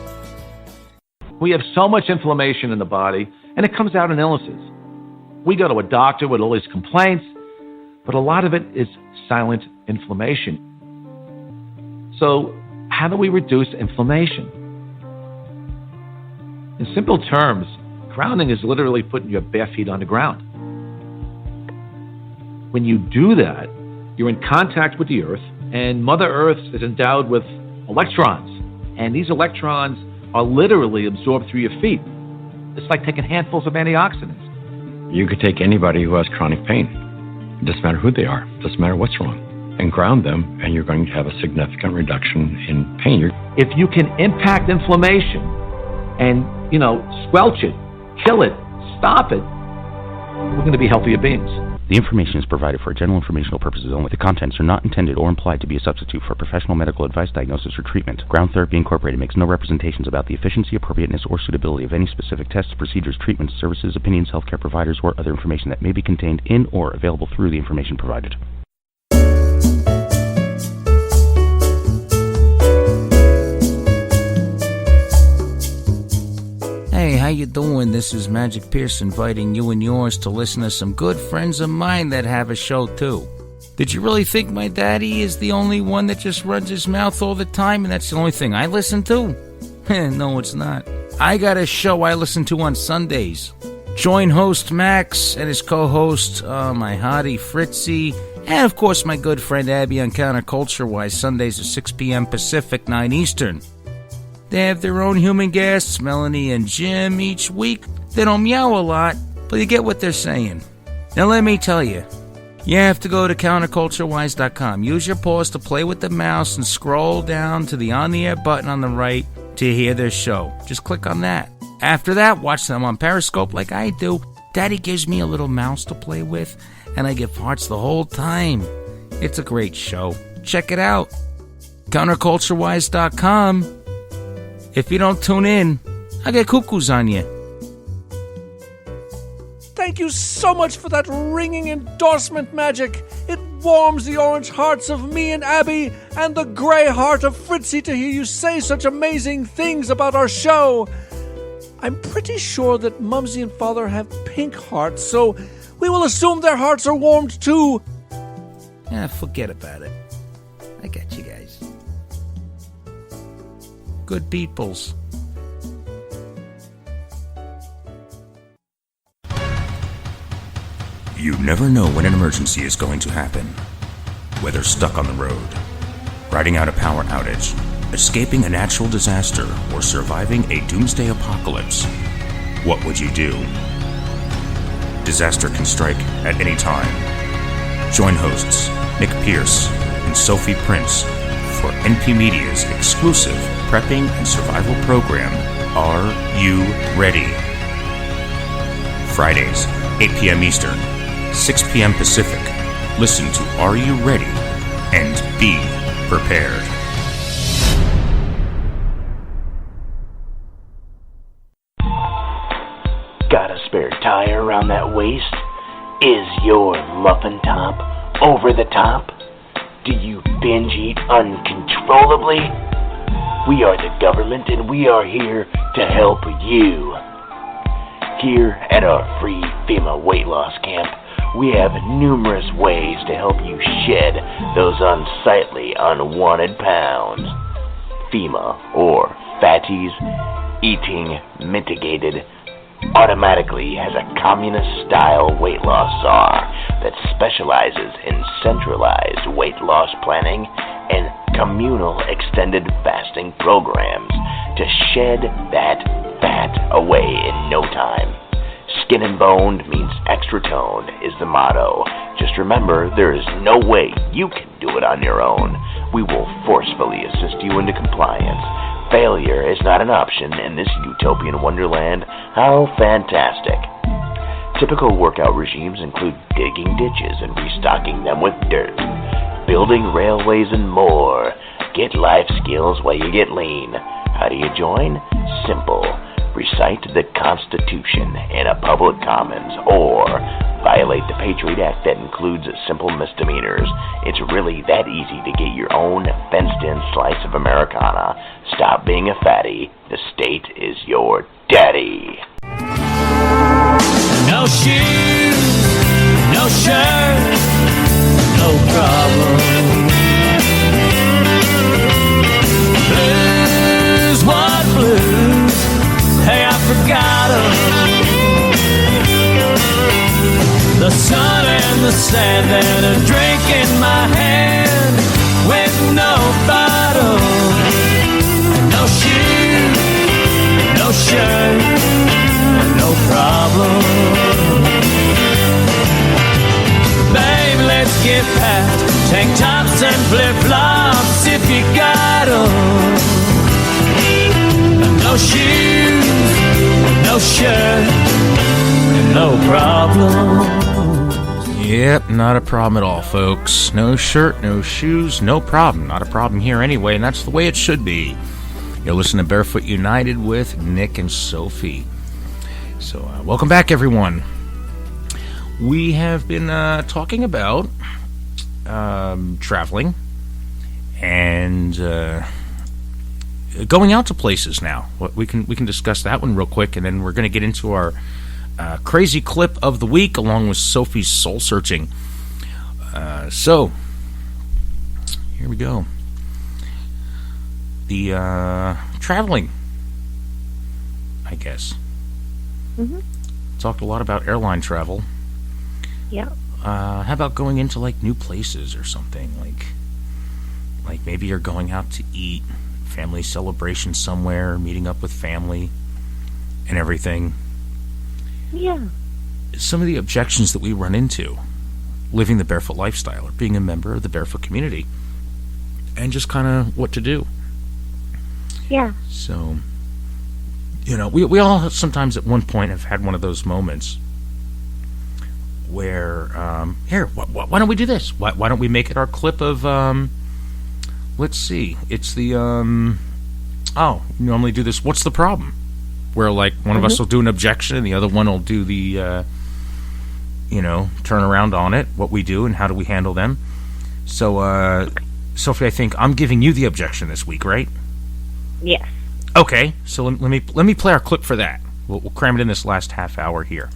We have so much inflammation in the body, and it comes out in illnesses. We go to a doctor with all these complaints, but a lot of it is silent inflammation. So, how do we reduce inflammation? In simple terms, grounding is literally putting your bare feet on the ground. When you do that, you're in contact with the earth, and Mother Earth is endowed with electrons. And these electrons are literally absorbed through your feet. It's like taking handfuls of antioxidants. You could take anybody who has chronic pain. It doesn't matter who they are. It doesn't matter what's wrong. And ground them, and you're going to have a significant reduction in pain. If you can impact inflammation and, squelch it, kill it, stop it, we're going to be healthier beings. The information is provided for general informational purposes only. The contents are not intended or implied to be a substitute for professional medical advice, diagnosis, or treatment. Ground Therapy Incorporated makes no representations about the efficiency, appropriateness, or suitability of any specific tests, procedures, treatments, services, opinions, healthcare providers, or other information that may be contained in or available through the information provided. Hey, how you doing? This is Magic Pierce inviting you and yours to listen to some good friends of mine that have a show too. Did you really think my daddy is the only one that just runs his mouth all the time and that's the only thing I listen to? No, it's not. I got a show I listen to on Sundays. Join host Max and his co-host, my hottie Fritzy, and of course my good friend Abby on Counterculture-wise, Sundays at 6 p.m. Pacific, 9 Eastern. They have their own human guests, Melanie and Jim, each week. They don't meow a lot, but you get what they're saying. Now let me tell you, you have to go to counterculturewise.com. Use your paws to play with the mouse and scroll down to the on-the-air button on the right to hear their show. Just click on that. After that, watch them on Periscope like I do. Daddy gives me a little mouse to play with, and I get farts the whole time. It's a great show. Check it out. counterculturewise.com. If you don't tune in, I get cuckoos on you. Thank you so much for that ringing endorsement, Magic. It warms the orange hearts of me and Abby and the gray heart of Fritzy to hear you say such amazing things about our show. I'm pretty sure that Mumsy and Father have pink hearts, so we will assume their hearts are warmed too. Forget about it. I got you guys. Good peoples. You never know when an emergency is going to happen. Whether stuck on the road, riding out a power outage, escaping a natural disaster, or surviving a doomsday apocalypse, what would you do? Disaster can strike at any time. Join hosts Nick Pierce and Sophie Prince for NP Media's exclusive prepping and survival program, Are You Ready? Fridays, 8 p.m. Eastern, 6 p.m. Pacific. Listen to Are You Ready? And be prepared. Got a spare tire around that waist? Is your muffin top over the top? Do you binge eat uncontrollably? We are the government and we are here to help you. Here at our free FEMA weight loss camp, we have numerous ways to help you shed those unsightly, unwanted pounds. FEMA, or Fatties Eating Mitigated, automatically has a communist-style weight loss czar that specializes in centralized weight loss planning and communal extended fasting programs to shed that fat away in no time. Skin and boned means extra tone is the motto. Just remember, there is no way you can do it on your own. We will forcefully assist you into compliance. Failure is not an option in this utopian wonderland. How fantastic. Typical workout regimes include digging ditches and restocking them with dirt, building railways and more. Get life skills while you get lean. How do you join? Simple. Recite the Constitution in a public commons or violate the Patriot Act that includes simple misdemeanors. It's really that easy to get your own fenced-in slice of Americana. Stop being a fatty. The state is your daddy. No shoes, no shirt, no problem. Blues, what blues? Hey, I forgot 'em. The sun and the sand and a drink in my hand with no bottle. No shoes, get past tank tops and flip-flops if you got 'em. No shoes, no shirt, no problem. Yep, not a problem at all, folks. No shirt, no shoes, no problem. Not a problem here anyway, and that's the way it should be. You're listening to Barefoot United with Nick and Sophie. So, welcome back, everyone. We have been talking about traveling and going out to places now. We can discuss that one real quick, and then we're going to get into our crazy clip of the week along with Sophie's soul searching. So, here we go. The traveling, I guess. Mm-hmm. Talked a lot about airline travel. Yeah. How about going into like new places or something? Like maybe you're going out to eat, family celebration somewhere, meeting up with family and everything. Yeah. Some of the objections that we run into living the barefoot lifestyle or being a member of the barefoot community, and just kind of what to do. Yeah. So, we all sometimes at one point have had one of those moments where, why don't we do this? Why don't we make it our clip of, let's see, it's the, we normally do this, what's the problem? Where, like, one of us will do an objection and the other one will do the, turn around on it, what we do and how do we handle them. So, Sophie, I think I'm giving you the objection this week, right? Yes. Okay, so let me play our clip for that. We'll cram it in this last half hour here.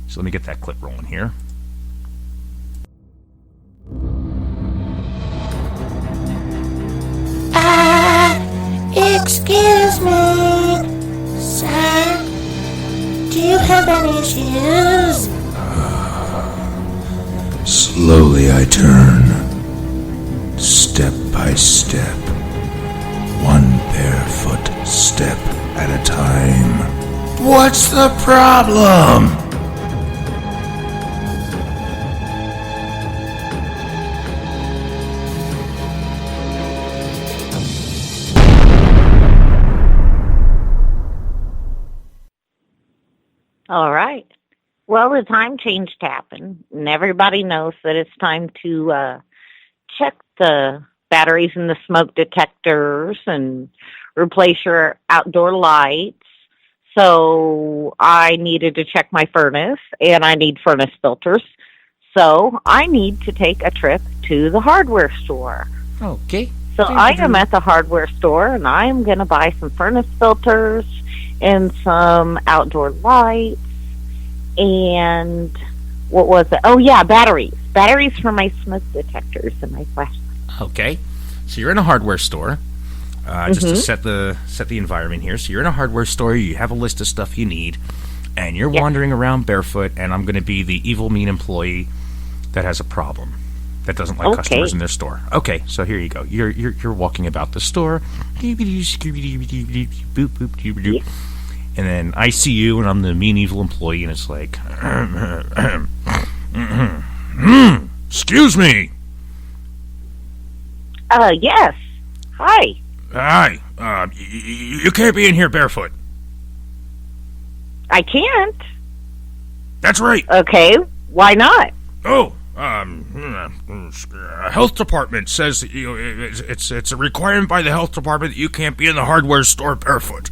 So let me get that clip rolling here. Excuse me, sir. Do you have any shoes? Slowly I turn, step by step, one barefoot step at a time. What's the problem? All right. Well, the time change happened, and everybody knows that it's time to check the batteries in the smoke detectors and replace your outdoor lights. So I needed to check my furnace, and I need furnace filters. So I need to take a trip to the hardware store. Okay. So I am at the hardware store, and I am going to buy some furnace filters and some outdoor lights. And what was it? Oh, yeah, batteries. Batteries for my smoke detectors and my flashlight. Okay. So you're in a hardware store. Just to set the environment here. So you're in a hardware store. You have a list of stuff you need. And you're wandering around barefoot. And I'm going to be the evil, mean employee that has a problem. That doesn't like customers in their store. Okay, so here you go. You're walking about the store. And then I see you, and I'm the mean, evil employee, and it's like, excuse me. Yes. Hi. Hi. You can't be in here barefoot. I can't. That's right. Okay. Why not? Oh, health department says that it's a requirement by the health department that you can't be in the hardware store barefoot.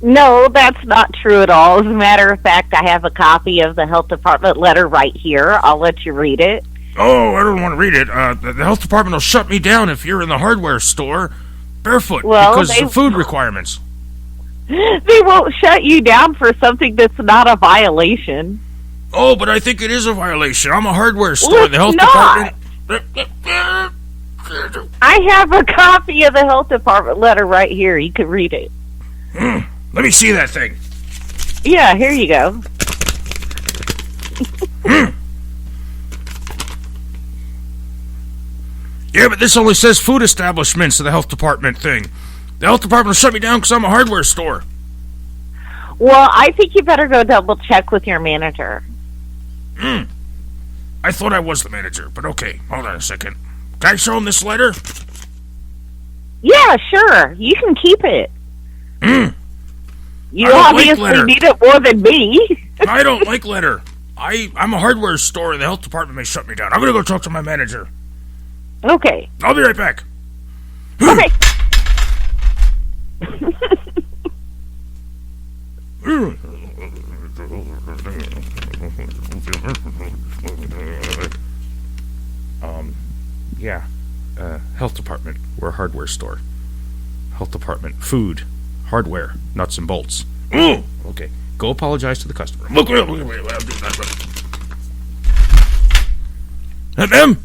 No, that's not true at all. As a matter of fact, I have a copy of the health department letter right here. I'll let you read it. Oh, I don't want to read it. The health department will shut me down if you're in the hardware store barefoot because of food requirements. They won't shut you down for something that's not a violation. Oh, but I think it is a violation. I'm a hardware store. The health department. I have a copy of the health department letter right here. You can read it. Let me see that thing. Yeah, here you go. Yeah, but this only says food establishments to the health department thing. The health department will shut me down because I'm a hardware store. Well, I think you better go double check with your manager. I I thought I was the manager, but okay. Hold on a second. Can I show him this letter? Yeah, sure. You can keep it. You I don't like obviously letter. need it more than me. I don't like letter. I'm a hardware store, and the health department may shut me down. I'm going to go talk to my manager. Okay. I'll be right back. Okay. Yeah. Health department. We're a hardware store. Health department. Food. Hardware. Nuts and bolts. Okay. Go apologize to the customer. Look. Them?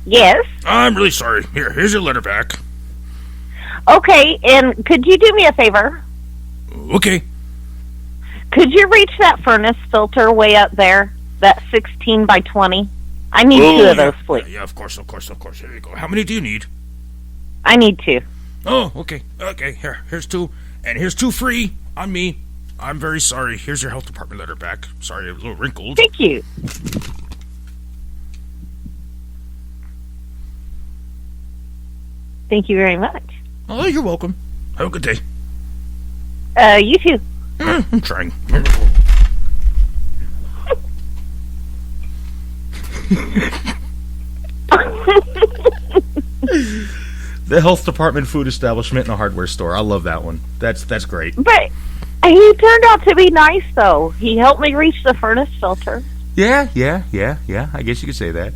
Yes. I'm really sorry. Here's your letter back. Okay, and could you do me a favor? Okay. Could you reach that furnace filter way up there? That 16 by 20? I need 2 of those, please. Yeah, of course. Here you go. How many do you need? I need 2. Oh, okay. Here's 2. And here's 2 free on me. I'm very sorry. Here's your health department letter back. Sorry, a little wrinkled. Thank you. Thank you very much. Oh, you're welcome. Have a good day. You too. I'm trying. The health department, food establishment, and a hardware store. I love that one. That's great. But he turned out to be nice, though. He helped me reach the furnace filter. Yeah. I guess you could say that.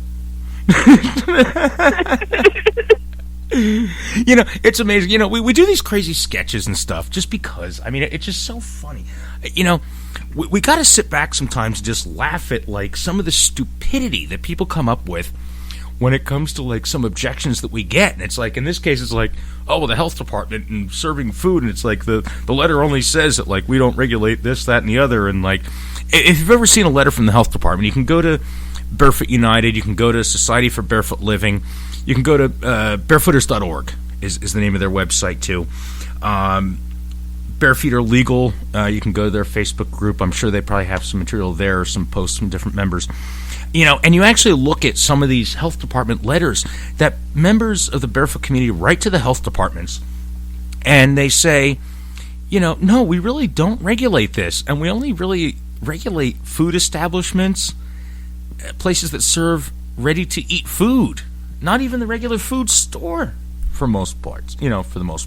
It's amazing. We do these crazy sketches and stuff just because. I mean, it's just so funny. We got to sit back sometimes and just laugh at, like, some of the stupidity that people come up with when it comes to, like, some objections that we get. And it's like, in this case, it's like, oh, well, the health department and serving food, and it's like the letter only says that, like, we don't regulate this, that, and the other. And, like, if you've ever seen a letter from the health department, you can go to Barefoot United, you can go to Society for Barefoot Living, you can go to barefooters.org is the name of their website, too. Barefeeder Legal, you can go to their Facebook group. I'm sure they probably have some material there, some posts from different members. And you actually look at some of these health department letters that members of the Barefoot community write to the health departments, and they say, no, we really don't regulate this, and we only really regulate food establishments, places that serve ready-to-eat food, not even the regular food store for the most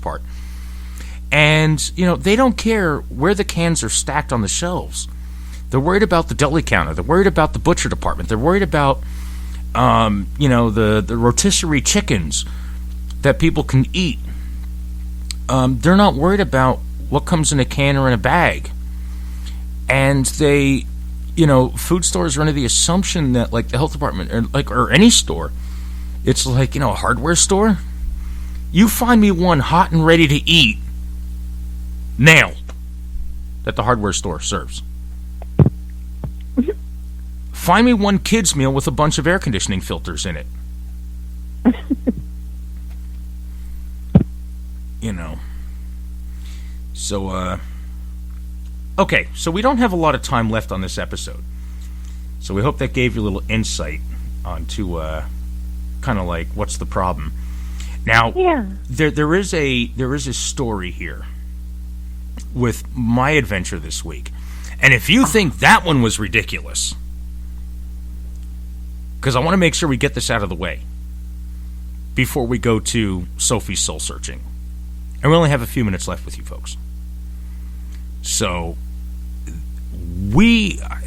part. And, they don't care where the cans are stacked on the shelves. They're worried about the deli counter. They're worried about the butcher department. They're worried about, the rotisserie chickens that people can eat. They're not worried about what comes in a can or in a bag. And they, food stores are under the assumption that, like, the health department, or any store, it's like, a hardware store. You find me one hot and ready to eat now that the hardware store serves. Find me one kid's meal with a bunch of air conditioning filters in it. So, okay, so we don't have a lot of time left on this episode. So we hope that gave you a little insight onto kind of like what's the problem. Now, yeah. there is a story here with my adventure this week. And if you think that one was ridiculous, because I want to make sure we get this out of the way before we go to Sophie's soul searching. And we only have a few minutes left with you folks. So,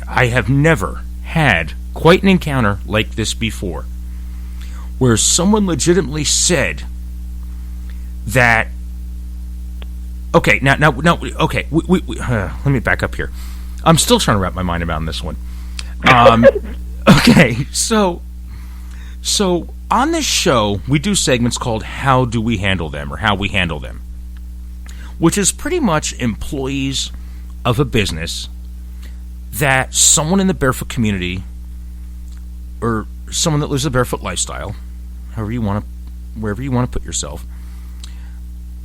I have never had quite an encounter like this before, where someone legitimately said that, okay, now, okay, let me back up here. I'm still trying to wrap my mind around this one. Okay, so on this show, we do segments called How Do We Handle Them, or How We Handle Them, which is pretty much employees of a business that someone in the barefoot community, or someone that lives a barefoot lifestyle, wherever you want to put yourself,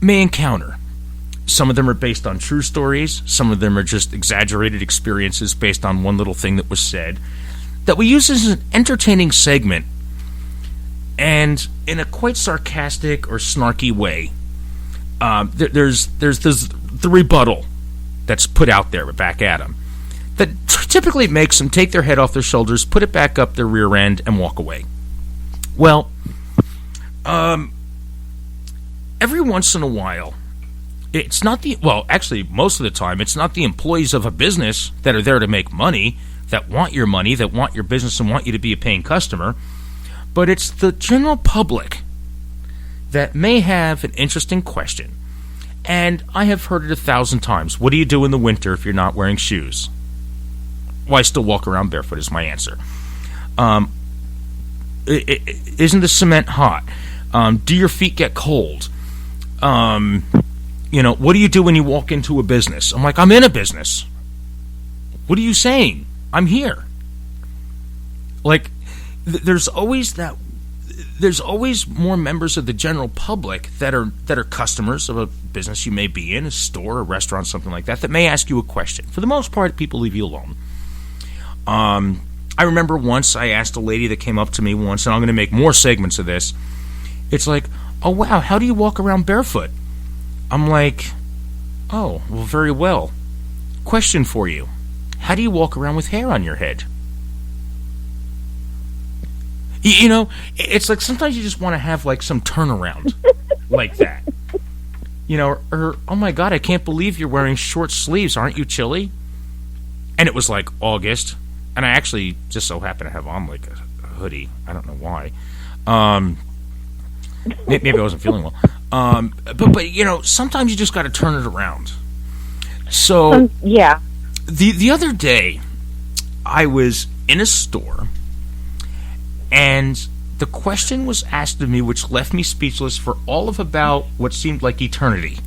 may encounter. Some of them are based on true stories. Some of them are just exaggerated experiences based on one little thing that was said. that we use as an entertaining segment and in a quite sarcastic or snarky way. There's the rebuttal that's put out there back at them that typically makes them take their head off their shoulders, put it back up their rear end, and walk away. Well, every once in a while, it's not actually, most of the time, it's not the employees of a business that are there to make money, that want your money, that want your business and want you to be a paying customer, but it's the general public that may have an interesting question. And I have heard it 1,000 times. What do you do in the winter if you're not wearing shoes? Well, I still walk around barefoot is my answer. Isn't the cement hot? Do your feet get cold? What do you do when you walk into a business? I'm like, I'm in a business. What are you saying? I'm here. Like, there's always more members of the general public that are customers of a business you may be in, a store, a restaurant, something like that may ask you a question. For the most part, people leave you alone. I remember once I asked a lady that came up to me once, and I'm going to make more segments of this. It's like, oh, wow, how do you walk around barefoot? I'm like, oh, well, very well. Question for you. How do you walk around with hair on your head? It's like sometimes you just want to have like some turnaround like that. Or, oh my God, I can't believe you're wearing short sleeves. Aren't you chilly? And it was like August. And I actually just so happen to have on like a hoodie. I don't know why. Maybe I wasn't feeling well. But sometimes you just got to turn it around. So yeah. The other day, I was in a store, and the question was asked of me, which left me speechless for all of about what seemed like eternity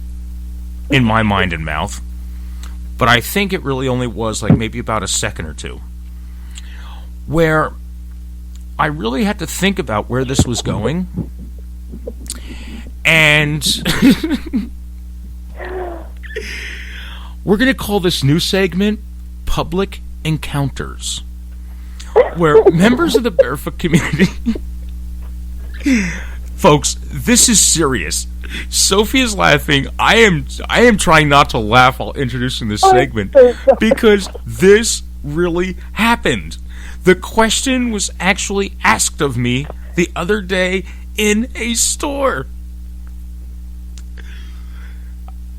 in my mind and mouth. But I think it really only was like maybe about a second or two, where I really had to think about where this was going. And we're going to call this new segment Public Encounters, where members of the Barefoot community... Folks, this is serious. Sophie is laughing. I am trying not to laugh while introducing this segment because this really happened. The question was actually asked of me the other day in a store.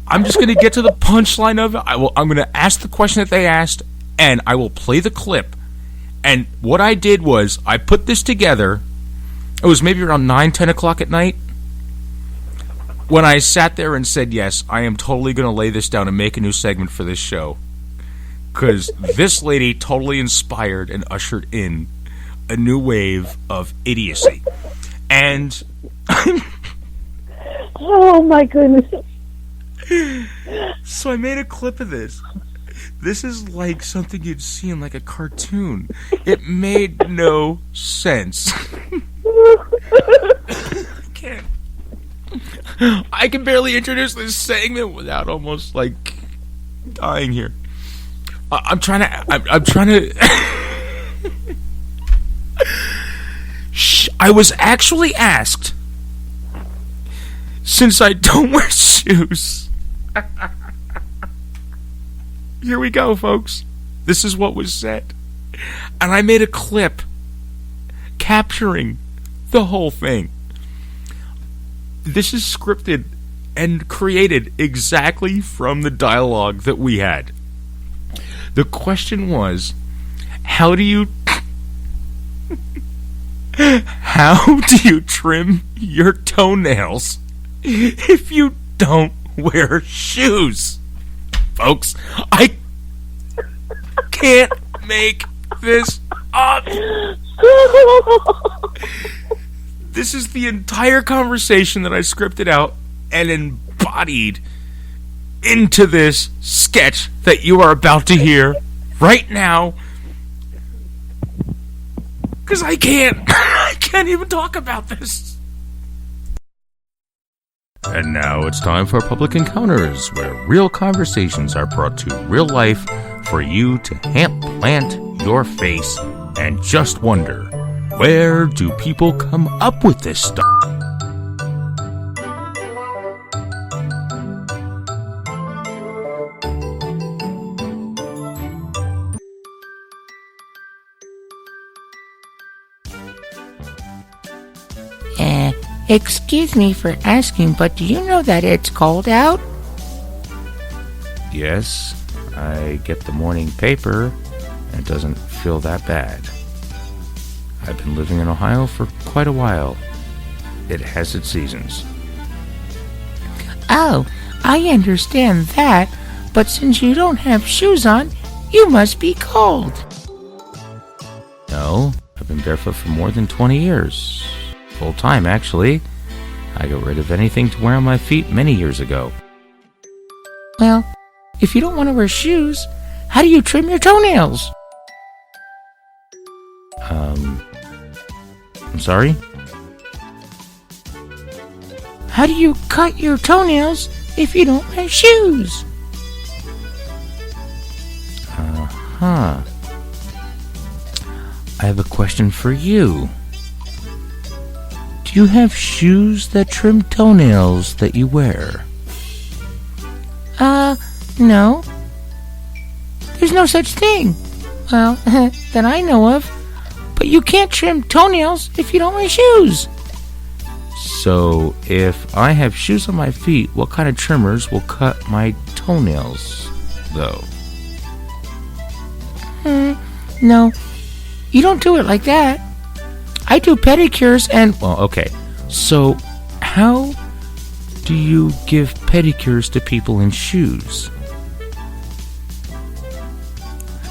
I'm just going to get to the punchline of it. I'm going to ask the question that they asked, and I will play the clip. And what I did was I put this together. It was maybe around 9, 10 o'clock at night when I sat there and said, yes, I am totally going to lay this down and make a new segment for this show. Because this lady totally inspired and ushered in a new wave of idiocy. And oh my goodness. So I made a clip of this. This is like something you'd see in like a cartoon. It made no sense. I can barely introduce this segment without almost like dying here. I'm trying to I was actually asked, since I don't wear shoes. Here we go, folks. This is what was said. And I made a clip capturing the whole thing. This is scripted and created exactly from the dialogue that we had. The question was, how do you trim your toenails if you don't wear shoes? Folks, I can't make this up. This is the entire conversation that I scripted out and embodied into this sketch that you are about to hear right now. Because I can't even talk about this. And now it's time for Public Encounters, where real conversations are brought to real life for you to plant your face and just wonder, where do people come up with this stuff? Excuse me for asking, but do you know that it's cold out? Yes, I get the morning paper, and it doesn't feel that bad. I've been living in Ohio for quite a while. It has its seasons. Oh, I understand that, but since you don't have shoes on, you must be cold. No, I've been barefoot for more than 20 years. Full time, actually. I got rid of anything to wear on my feet many years ago. Well, if you don't want to wear shoes, how do you trim your toenails? I'm sorry? How do you cut your toenails if you don't wear shoes? I have a question for you. Do you have shoes that trim toenails that you wear? No. There's no such thing. Well, that I know of. But you can't trim toenails if you don't wear shoes. So, if I have shoes on my feet, what kind of trimmers will cut my toenails, though? No. You don't do it like that. I do pedicures and... Well, okay. So, how do you give pedicures to people in shoes?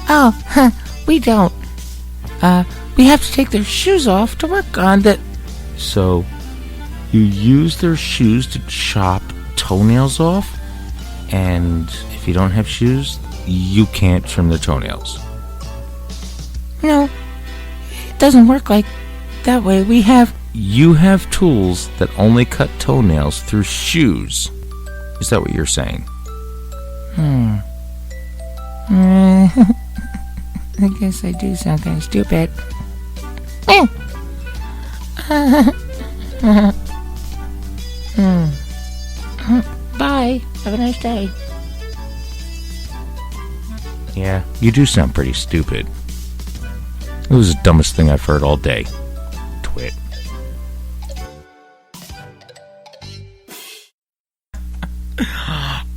Oh, we don't. We have to take their shoes off to work on the... So, you use their shoes to chop toenails off? And if you don't have shoes, you can't trim the toenails? No, it doesn't work like that way. You have tools that only cut toenails through shoes. Is that what you're saying? I guess I do sound kind of stupid. Bye. Have a nice day. Yeah, you do sound pretty stupid. It was the dumbest thing I've heard all day. Twit.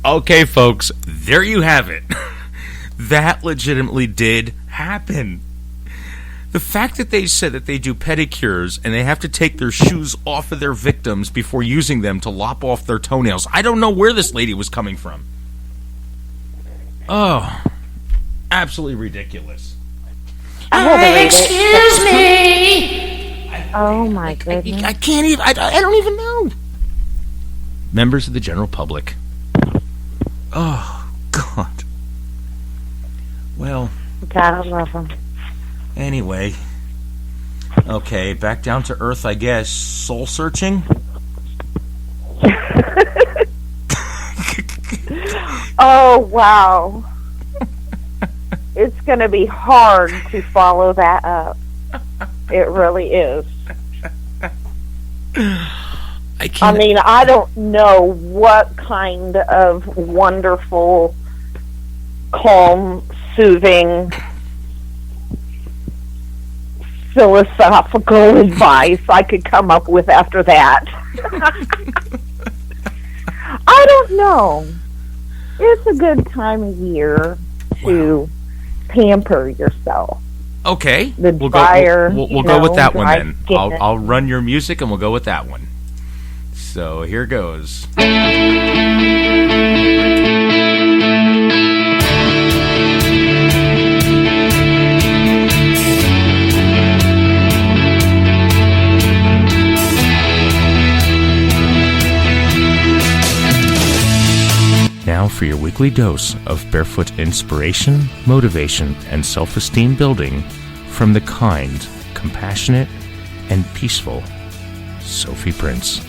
Okay, folks, there you have it. That legitimately did happen. The fact that they said that they do pedicures and they have to take their shoes off of their victims before using them to lop off their toenails. I don't know where this lady was coming from. Oh, absolutely ridiculous. Excuse me. Oh my goodness. I can't even. I don't even know. Members of the general public. Oh, God. Well. Gotta love them. Anyway. Okay, back down to earth, I guess. Soul searching? Oh, wow. It's going to be hard to follow that up. It really is. I mean, I don't know what kind of wonderful, calm, soothing, philosophical advice I could come up with after that. I don't know. It's a good time of year to pamper yourself. Okay. We'll go with that one then. I'll run your music and we'll go with that one. So here goes. Now for your weekly dose of barefoot inspiration, motivation, and self-esteem building from the kind, compassionate, and peaceful Sophie Prince.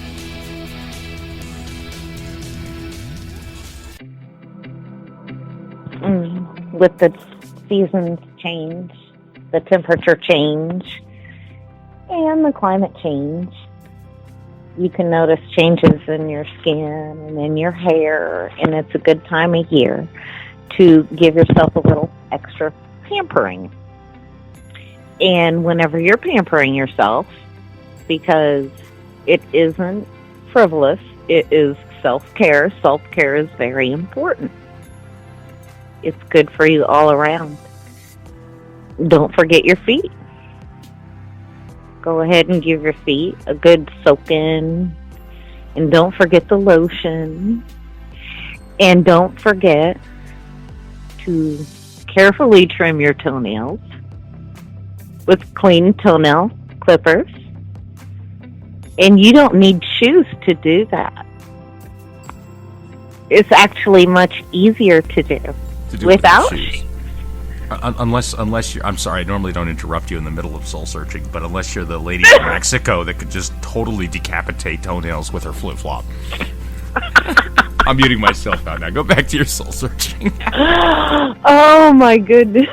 With the seasons change, the temperature change and the climate change. You can notice changes in your skin and in your hair, and it's a good time of year to give yourself a little extra pampering. And whenever you're pampering yourself, because it isn't frivolous, it is self-care. Self-care is very important. It's good for you all around. Don't forget your feet. Go ahead and give your feet a good soak in. And don't forget the lotion. And don't forget to carefully trim your toenails with clean toenail clippers. And you don't need shoes to do that. It's actually much easier to do without shoes. Unless you're, I'm sorry, I normally don't interrupt you in the middle of soul searching, but unless you're the lady from Mexico that could just totally decapitate toenails with her flip-flop. I'm muting myself out now. Go back to your soul searching. Oh my goodness.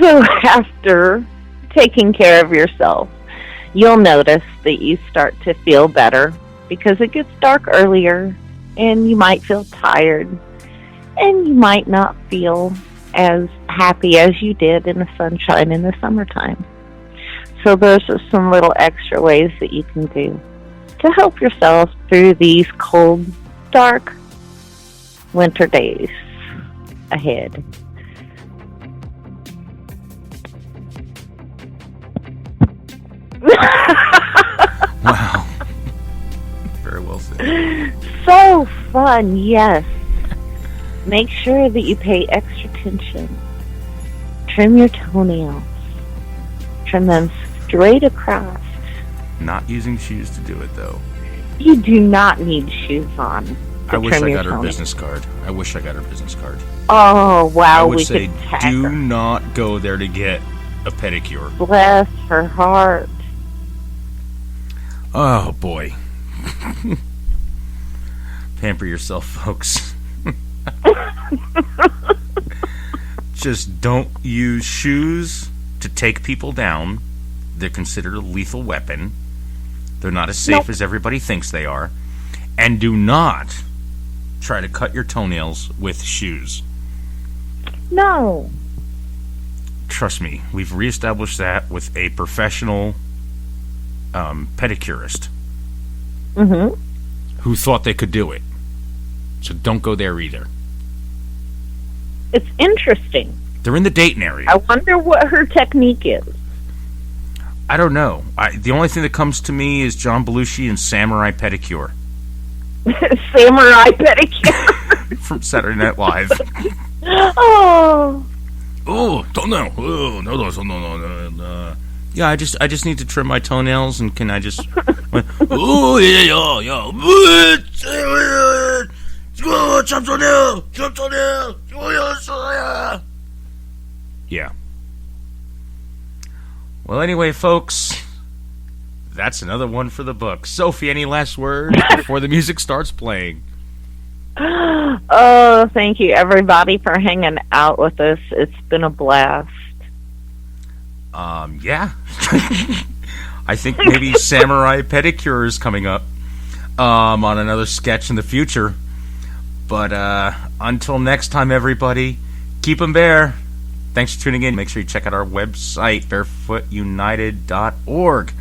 So after taking care of yourself, you'll notice that you start to feel better because it gets dark earlier and you might feel tired and you might not feel as happy as you did in the sunshine in the summertime. So those are some little extra ways that you can do to help yourself through these cold, dark winter days ahead. Wow. Very well said. So fun, yes. Make sure that you pay extra attention. Trim your toenails. Trim them straight across. Not using shoes to do it, though. You do not need shoes on. I wish I got her business card. Oh, wow. I would say do not go there to get a pedicure. Bless her heart. Oh, boy. Pamper yourself, folks. Just don't use shoes to take people down. They're considered a lethal weapon. They're not as safe as everybody thinks they are. And do not try to cut your toenails with shoes. No. Trust me, we've reestablished that with a professional pedicurist who thought they could do it. So don't go there either. It's interesting. They're in the Dayton area. I wonder what her technique is. I don't know. The only thing that comes to me is John Belushi and Samurai Pedicure. Samurai Pedicure? From Saturday Night Live. Oh. Oh, toenail. Oh, no. Yeah, I just need to trim my toenails, and can I just... oh, yeah. Chop toenail. Yeah. Well, anyway, folks, that's another one for the book. Sophie, any last words before the music starts playing? Oh, thank you, everybody, for hanging out with us. It's been a blast. Yeah. I think maybe Samurai Pedicure is coming up on another sketch in the future. But until next time, everybody, keep 'em bare. Thanks for tuning in. Make sure you check out our website, barefootunited.org.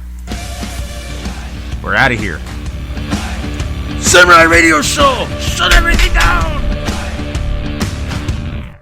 We're out of here. Samurai Radio Show! Shut everything down!